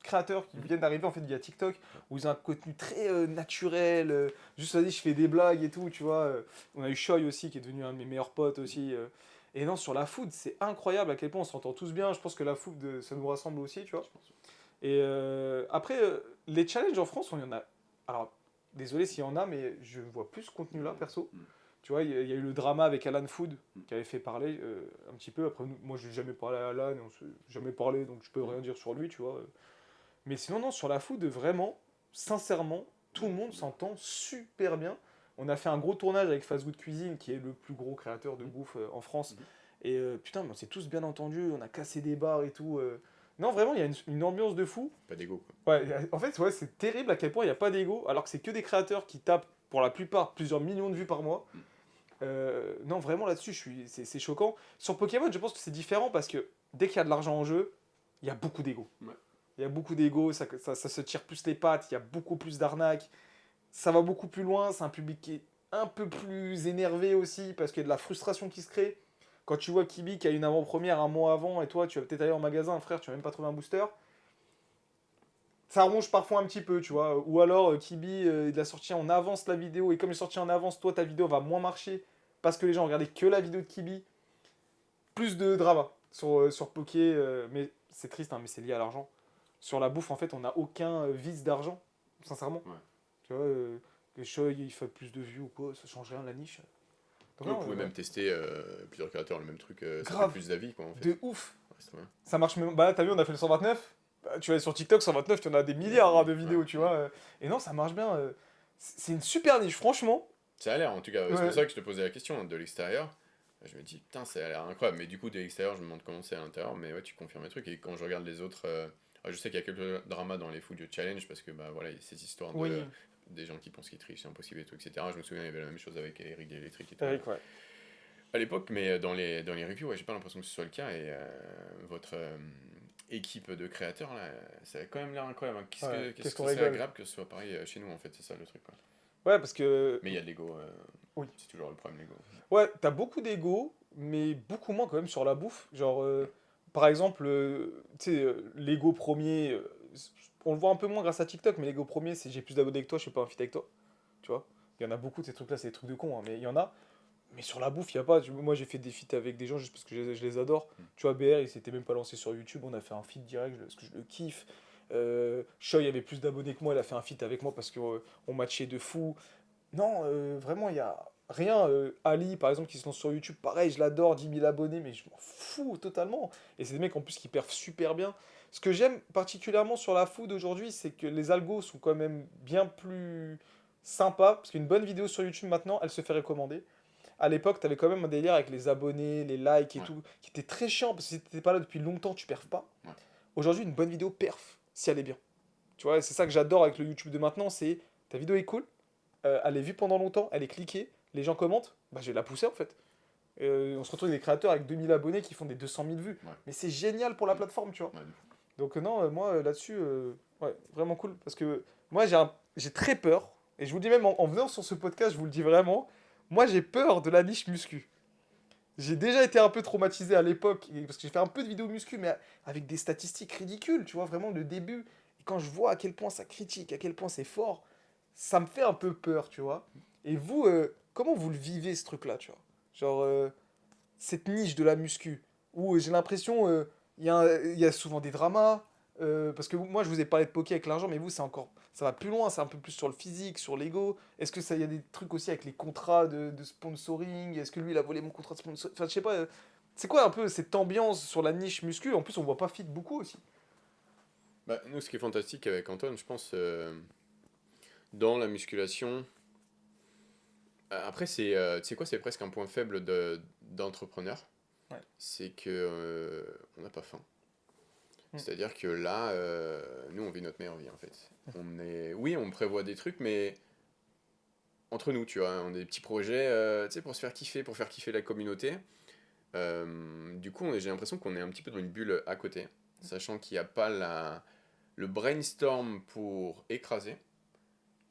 créateurs qui viennent d'arriver en fait via TikTok, où ils ont un contenu très naturel, juste vas-y, je fais des blagues et tout, tu vois. On a eu Choi aussi, qui est devenu un de mes meilleurs potes aussi. Et non, sur la food, c'est incroyable à quel point on s'entend tous bien, je pense que la food, ça nous rassemble aussi, tu vois. Je pense. Et après, les challenges en France, on y en a. Alors, désolé s'il y en a, mais je vois plus ce contenu-là, perso. Mm. Tu vois, il y a eu le drama avec Alan Food Mm. qui avait fait parler un petit peu. Après, moi, je n'ai jamais parlé à Alan, on s'est jamais parlé, donc je peux rien dire sur lui, tu vois. Mais sinon, non, sur la food, vraiment, sincèrement, tout le monde s'entend super bien. On a fait un gros tournage avec Fast Good Cuisine, qui est le plus gros créateur de bouffe en France. Mhm. Et putain, on s'est tous bien entendus, on a cassé des bars et tout. Non, vraiment, il y a une ambiance de fou. Pas d'ego, quoi. Ouais, en fait, ouais, c'est terrible à quel point il n'y a pas d'ego, alors que c'est que des créateurs qui tapent, pour la plupart, plusieurs millions de vues par mois. Non, vraiment, là-dessus, c'est choquant. Sur Pokémon, je pense que c'est différent, parce que dès qu'il y a de l'argent en jeu, il y a beaucoup d'ego. Ouais. Il y a beaucoup d'ego, ça se tire plus les pattes, il y a beaucoup plus d'arnaques. Ça va beaucoup plus loin, c'est un public qui est un peu plus énervé aussi, parce qu'il y a de la frustration qui se crée. Quand tu vois Kibi qui a une avant-première un mois avant, et toi, tu vas peut-être aller en magasin, frère, tu vas même pas trouver un booster. Ça ronge parfois un petit peu, tu vois. Ou alors, Kibi, il a sorti en avance la vidéo, et comme il est sorti en avance, toi, ta vidéo va moins marcher, parce que les gens regardaient que la vidéo de Kibi. Plus de drama sur Poké, mais c'est triste, hein, mais c'est lié à l'argent. Sur la bouffe, en fait, on n'a aucun vice d'argent, sincèrement. Ouais. Tu vois, que Choi, il fait plus de vues ou quoi, ça change rien, la niche. Donc, Vous non, pouvez même tester plusieurs créateurs le même truc, ça fait Grave. plus d'avis, quoi, en fait. de ouf. Ouais, c'est trop bien. Ça marche même. Bah, t'as vu, on a fait le 129. Bah, tu vas sur TikTok, 129, tu en as des milliards hein, de vidéos, Ouais. tu vois. Et non, ça marche bien. C'est une super niche, franchement. Ça a l'air, en tout cas. C'est Ouais. pour ça que je te posais la question, hein, de l'extérieur. Je me dis, putain, ça a l'air incroyable. Mais du coup, de l'extérieur, je me demande comment c'est à l'intérieur. Mais ouais, tu confirmes les trucs. Et quand je regarde les autres. Je sais qu'il y a quelques dramas dans les Food Challenge parce que, bah voilà, il y a cette histoire de. Oui. Des gens qui pensent qu'ils trichent, c'est impossible et tout, etc. Je me souviens, il y avait la même chose avec Eric Electric et tout. Eric, ouais. À l'époque, mais dans les reviews, ouais, j'ai pas l'impression que ce soit le cas. Et votre équipe de créateurs, là, ça a quand même l'air incroyable. Hein. Ouais, Qu'est-ce qu'est-ce que qu'on c'est rigole. agréable que ce soit pareil chez nous, en fait, c'est ça le truc. Quoi. Ouais, parce que. Mais il y a de l'ego. Oui. C'est toujours le problème, l'ego. Ouais, t'as beaucoup d'ego, mais beaucoup moins quand même sur la bouffe. Genre, par exemple, tu sais, l'ego premier, on le voit un peu moins grâce à TikTok, mais l'ego premier, c'est j'ai plus d'abonnés que toi, je fais pas un feat avec toi. Tu vois. Il y en a beaucoup de ces trucs-là, c'est des trucs de cons, hein, mais il y en a. Mais sur la bouffe, il n'y a pas. Moi, j'ai fait des feats avec des gens juste parce que je les adore. Tu vois, BR, il s'était même pas lancé sur YouTube. On a fait un feat direct parce que je le kiffe. Choi avait plus d'abonnés que moi. Il a fait un feat avec moi parce qu'on matchait de fou. Non, vraiment, il y a rien. Ali, par exemple, qui se lance sur YouTube, pareil, je l'adore, 10 000 abonnés, mais je m'en fous totalement. Et c'est des mecs en plus qui perfent super bien. Ce que j'aime particulièrement sur la food aujourd'hui, c'est que les algos sont quand même bien plus sympas. Parce qu'une bonne vidéo sur YouTube maintenant, elle se fait recommander. À l'époque, tu avais quand même un délire avec les abonnés, les likes et Ouais. tout, qui était très chiant parce que si t'étais pas là depuis longtemps, tu perfs pas. Ouais. Aujourd'hui, une bonne vidéo perf si elle est bien. Tu vois, et c'est ça que j'adore avec le YouTube de maintenant, c'est ta vidéo est cool, elle est vue pendant longtemps, elle est cliquée, les gens commentent, bah je vais la pousser en fait. On se retrouve avec des créateurs avec 2000 abonnés qui font des 200 000 vues. Ouais. Mais c'est génial pour la plateforme, tu vois. Ouais. Donc non, moi là-dessus, ouais, vraiment cool. Parce que moi j'ai très peur, et je vous le dis même en venant sur ce podcast, je vous le dis vraiment, moi j'ai peur de la niche muscu. J'ai déjà été un peu traumatisé à l'époque, parce que j'ai fait un peu de vidéos muscu, mais avec des statistiques ridicules, tu vois, vraiment le début. Et quand je vois à quel point ça critique, à quel point c'est fort, ça me fait un peu peur, tu vois. Et vous, comment vous le vivez ce truc-là, tu vois? Genre, cette niche de la muscu, où j'ai l'impression, il y a souvent des dramas, parce que moi je vous ai parlé de poker avec l'argent, mais vous c'est encore, ça va plus loin, c'est un peu plus sur le physique, sur l'ego. Est-ce que ça, il y a des trucs aussi avec les contrats de sponsoring? Est-ce que lui il a volé mon contrat de sponsoring? Enfin je sais pas, c'est quoi un peu cette ambiance sur la niche muscu? En plus on voit pas fit beaucoup aussi. Bah, nous, ce qui est fantastique avec Antoine, je pense, dans la musculation, après, tu sais quoi, c'est presque un point faible d'entrepreneur. Ouais. C'est que on n'a pas faim. Mm. C'est-à-dire que là, nous, on vit notre meilleure vie, en fait. Oui, on prévoit des trucs, mais entre nous, tu vois, on a des petits projets, tu sais, pour se faire kiffer, pour faire kiffer la communauté. Du coup, j'ai l'impression qu'on est un petit peu dans une bulle à côté, sachant qu'il n'y a pas le brainstorm pour écraser,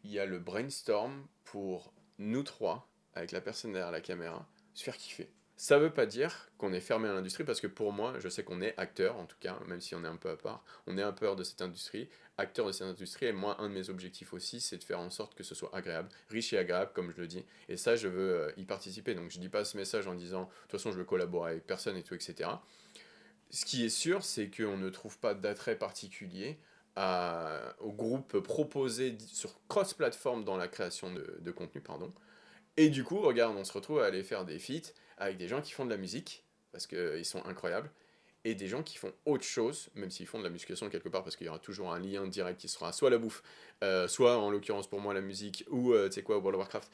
il y a le brainstorm pour nous trois, avec la personne derrière la caméra, se faire kiffer. Ça veut pas dire qu'on est fermé à l'industrie, parce que pour moi, je sais qu'on est acteur, en tout cas, même si on est un peu à part, on est un peu hors de cette industrie, acteur de cette industrie, et moi, un de mes objectifs aussi, c'est de faire en sorte que ce soit agréable, riche et agréable, comme je le dis, et ça, je veux y participer, donc je dis pas ce message en disant, de toute façon, je veux collaborer avec personne et tout, etc. Ce qui est sûr, c'est qu'on ne trouve pas d'attrait particulier au groupe proposé sur cross-platform dans la création de contenu, pardon. Et du coup, regarde, on se retrouve à aller faire des feats avec des gens qui font de la musique, parce qu'ils sont incroyables, et des gens qui font autre chose, même s'ils font de la musculation quelque part, parce qu'il y aura toujours un lien direct qui sera soit la bouffe, soit en l'occurrence pour moi la musique, ou tu sais quoi, World of Warcraft,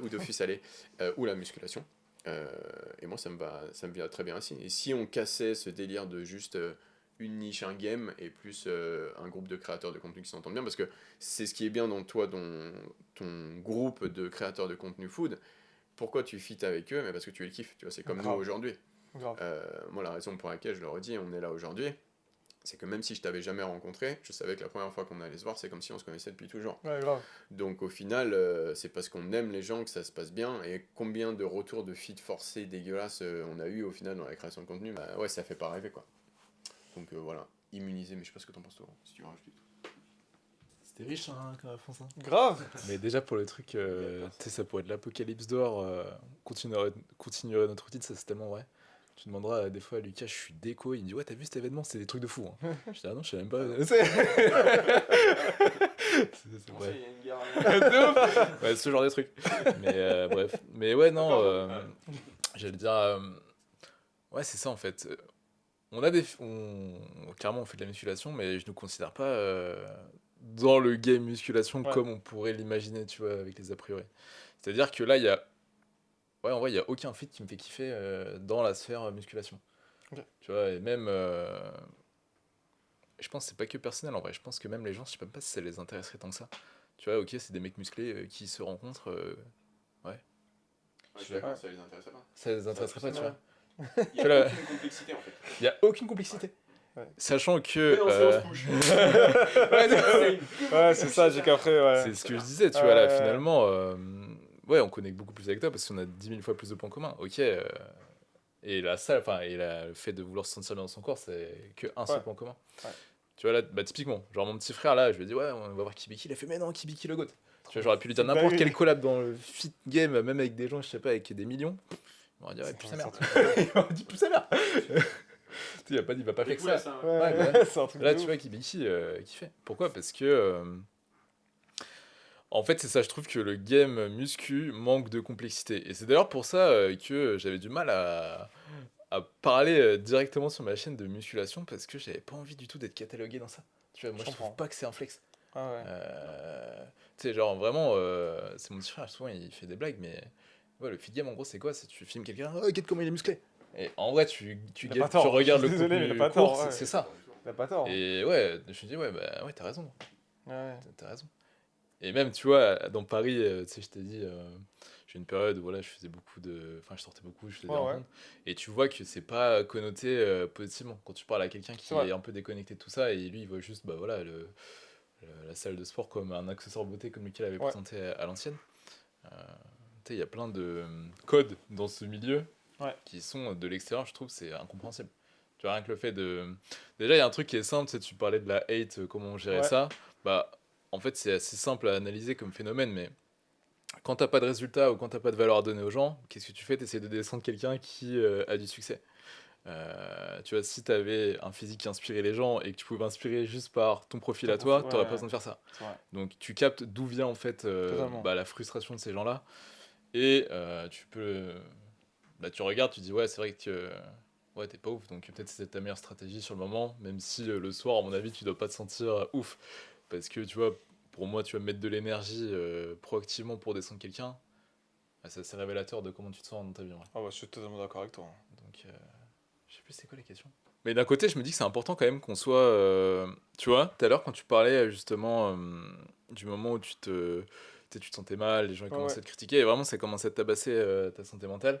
ou Dofus Alley, ou la musculation. Et moi, ça me vient très bien ainsi. Et si on cassait ce délire de juste une niche, un game, et plus un groupe de créateurs de contenu qui s'entendent bien, parce que c'est ce qui est bien dans toi, dans ton groupe de créateurs de contenu food. Pourquoi tu fites avec eux? Mais parce que tu les kiffes, tu vois, c'est comme nous Grave. aujourd'hui. Grave. Moi, la raison pour laquelle je leur ai dit on est là aujourd'hui, c'est que même si je t'avais jamais rencontré, je savais que la première fois qu'on allait se voir, c'est comme si on se connaissait depuis toujours. Ouais, grave. Donc au final, c'est parce qu'on aime les gens que ça se passe bien. Et combien de retours de feeds forcés dégueulasses on a eu au final dans la création de contenu, bah ouais, ça fait pas rêver quoi. Donc voilà, immunisé, mais je sais pas ce que t'en penses toi, si tu rajoutes. C'était riche, hein, quand font ça. Grave. Mais déjà pour le truc, tu sais, ça pourrait être l'apocalypse dehors, continuerait notre routine, ça c'est tellement vrai. Tu demanderas des fois à Lucas, je suis déco, il me dit ouais t'as vu cet événement, c'est des trucs de fou. Hein. Je dis ah non je sais même pas. C'est vrai. Il y a une guerre. De ouf. Ouais, ce genre de truc. Mais bref. Mais ouais non, j'allais dire, ouais c'est ça en fait. On a clairement on fait de la musculation, mais je ne nous considère pas dans le game musculation Ouais. comme on pourrait l'imaginer, tu vois, avec les a priori. C'est-à-dire que là, il y a... Ouais, en vrai, il n'y a aucun feat qui me fait kiffer dans la sphère musculation. Ok. Tu vois, et même... Je pense que c'est pas que personnel, en vrai. Je pense que même les gens, je sais même pas si ça les intéresserait tant que ça. Tu vois, ok, c'est des mecs musclés qui se rencontrent. Ouais, je suis d'accord, Ouais. ça les intéresserait pas. Ça les intéresserait pas, tu vois. Il y a aucune complexité en fait. Il n'y a aucune complexité. Ouais. Sachant que... Ouais, c'est ça, j'ai qu'après, ouais. C'est ce que je disais, tu vois, là, Ouais. finalement, ouais, on connecte beaucoup plus avec toi parce qu'on a 10 000 fois plus de points communs, ok. Et la salle, enfin, le fait de vouloir se sentir bien dans son corps, c'est qu'un seul Ouais. point commun. Ouais. Tu vois, là, bah, typiquement, genre mon petit frère, là, je lui ai dit, ouais, on va voir Kibiki, il a fait, mais non, Kibiki le GOAT. Tu vois, j'aurais pu lui dire C'est n'importe dingue. quel collab dans le fit game, même avec des gens, je sais pas, avec des millions. On va dire, C'est plus un- sa mère. c'est un Il m'a dit, plus sa mère. il va pas C'est faire cool, ça. ça. Ouais, Ouais, bah c'est un truc Là, de tu ouf. vois, Kibiki qui fait. Pourquoi? Parce que. En fait, c'est ça, je trouve que le game muscu manque de complexité. Et c'est d'ailleurs pour ça que j'avais du mal à parler directement sur ma chaîne de musculation parce que j'avais pas envie du tout d'être catalogué dans ça. Tu vois, moi, Je je trouve comprends. pas que c'est un flex. Ah ouais. Tu sais, genre vraiment, c'est mon petit frère, souvent il fait des blagues, mais ouais, le feed game en gros, c'est quoi? C'est tu filmes quelqu'un, oh, regarde comment il est musclé. Et en vrai, Il a pas tort, tu regardes je le suis désolé, mais il a contenu pas court, tort, ouais. c'est ça. T'as pas tort. Hein. Et ouais, je me dis, ouais, bah ouais, t'as raison. Ouais. T'as raison. Et même, tu vois, dans Paris, tu sais, je t'ai dit, j'ai une période où voilà, je faisais beaucoup de. Enfin, je sortais beaucoup, je faisais des Ouais, ouais. rencontres. Et tu vois que c'est pas connoté positivement. Quand tu parles à quelqu'un qui C'est vrai. est un peu déconnecté de tout ça, et lui, il voit juste, bah voilà, la salle de sport comme un accessoire beauté, comme lequel avait Ouais. présenté à l'ancienne. Tu sais, il y a plein de codes dans ce milieu Ouais. qui sont de l'extérieur, je trouve, c'est incompréhensible. Tu vois, rien que le fait de. Déjà, il y a un truc qui est simple, tu sais, tu parlais de la hate, comment on gérait Ouais. ça. Bah, en fait, c'est assez simple à analyser comme phénomène, mais quand t'as pas de résultat ou quand t'as pas de valeur à donner aux gens, qu'est-ce que tu fais? T'essaies de descendre quelqu'un qui a du succès. Tu vois, si t'avais un physique qui inspirait les gens et que tu pouvais inspirer juste par ton profil Ton à toi, profil, t'aurais ouais. pas besoin de faire ça. C'est vrai. Donc tu captes d'où vient en fait Totalement. la frustration de ces gens-là. Et tu peux. Bah, tu regardes, tu dis ouais, c'est vrai que. Ouais, t'es pas ouf, donc peut-être c'est ta meilleure stratégie sur le moment, même si le soir, à mon avis, tu dois pas te sentir ouf. Parce que tu vois, pour moi, tu vas mettre de l'énergie proactivement pour descendre quelqu'un. Bah, c'est assez révélateur de comment tu te sens dans ta vie. Ouais. Ah bah, je suis totalement d'accord avec toi. Donc, je sais plus c'est quoi les questions. Mais d'un côté, je me dis que c'est important quand même qu'on soit. Tu vois, tout à l'heure, quand tu parlais justement du moment où tu te sentais mal, les gens ils Ouais, commençaient ouais. à te critiquer, et vraiment ça commençait à te tabasser ta santé mentale.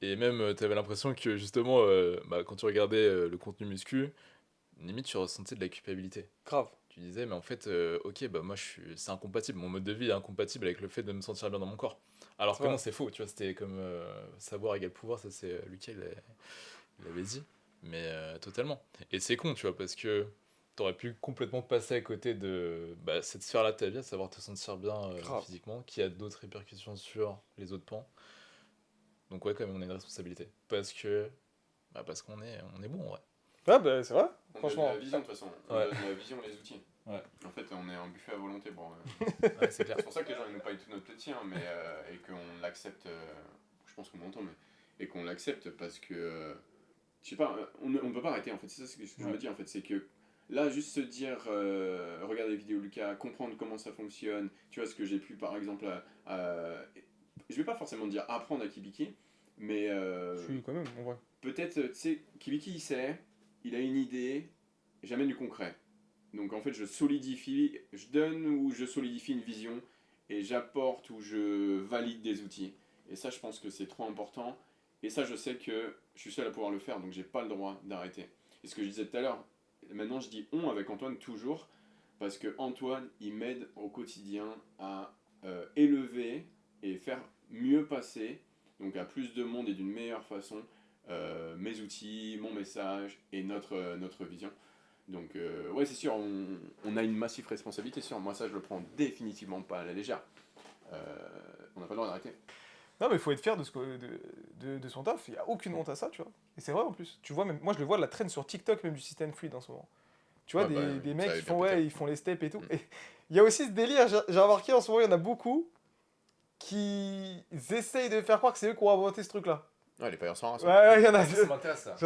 Et même, tu avais l'impression que justement, bah, quand tu regardais le contenu muscu, limite tu ressentais de la culpabilité. Grave. Tu disais, mais en fait, ok, bah moi c'est incompatible, mon mode de vie est incompatible avec le fait de me sentir bien dans mon corps. Alors C'est que vrai. non, c'est faux, tu vois, c'était comme savoir égale pouvoir, ça c'est Lucas, il avait dit, mais totalement. Et c'est con, tu vois, parce que t'aurais pu complètement passer à côté de bah, cette sphère-là de ta vie, à savoir te sentir bien Grave. physiquement, qui a d'autres répercussions sur les autres pans. Donc ouais, quand même, on a une responsabilité. Parce qu'on est bon, ouais. Ouais, bah, c'est vrai. On Franchement. donne la vision de toute façon. On Ouais. donne la vision, les outils. Ouais. En fait, on est un buffet à volonté. Bon, Ouais, c'est clair. c'est pour ça que les gens ils nous payent tout notre petit, hein, mais, et qu'on l'accepte. Je pense qu'on m'entend, mais. Et qu'on l'accepte parce que. Je sais pas, on ne peut pas arrêter en fait. C'est ça ce que je me dis en fait. C'est que là, juste se dire, regarder les vidéos de Lucas, comprendre comment ça fonctionne. Tu vois, ce que j'ai pu par exemple. Je vais pas forcément dire apprendre à Kibiki, mais. Je suis quand même, en vrai. Peut-être, tu sais, Kibiki il sait, il a une idée, j'amène du concret. Donc en fait, je solidifie, je donne ou je solidifie une vision et j'apporte ou je valide des outils. Et ça, je pense que c'est trop important. Et ça, je sais que je suis seul à pouvoir le faire, donc j'ai pas le droit d'arrêter. Et ce que je disais tout à l'heure, maintenant je dis on avec Antoine toujours, parce que Antoine, il m'aide au quotidien à élever et faire mieux passer, donc à plus de monde et d'une meilleure façon, mes outils, mon message et notre vision. Donc ouais, c'est sûr, on a une massive responsabilité sur moi, ça je le prends définitivement pas à la légère. On n'a pas le droit d'arrêter. Non, mais il faut être fier de son taf. Il n'y a aucune honte à ça, tu vois. Et c'est vrai en plus. Tu vois, même, moi je le vois, la traîne sur TikTok, même du système fluide en ce moment. Tu vois, Ouais, bah, des ça mecs avait qui font, bien pété. ils font les steps et tout. Et il y a aussi ce délire, j'ai remarqué en ce moment, il y en a beaucoup qui essayent de faire croire que c'est eux qui ont inventé ce truc-là. Ouais, les pailleurs sans race. Ouais, il y en a. Ça m'intéresse ça.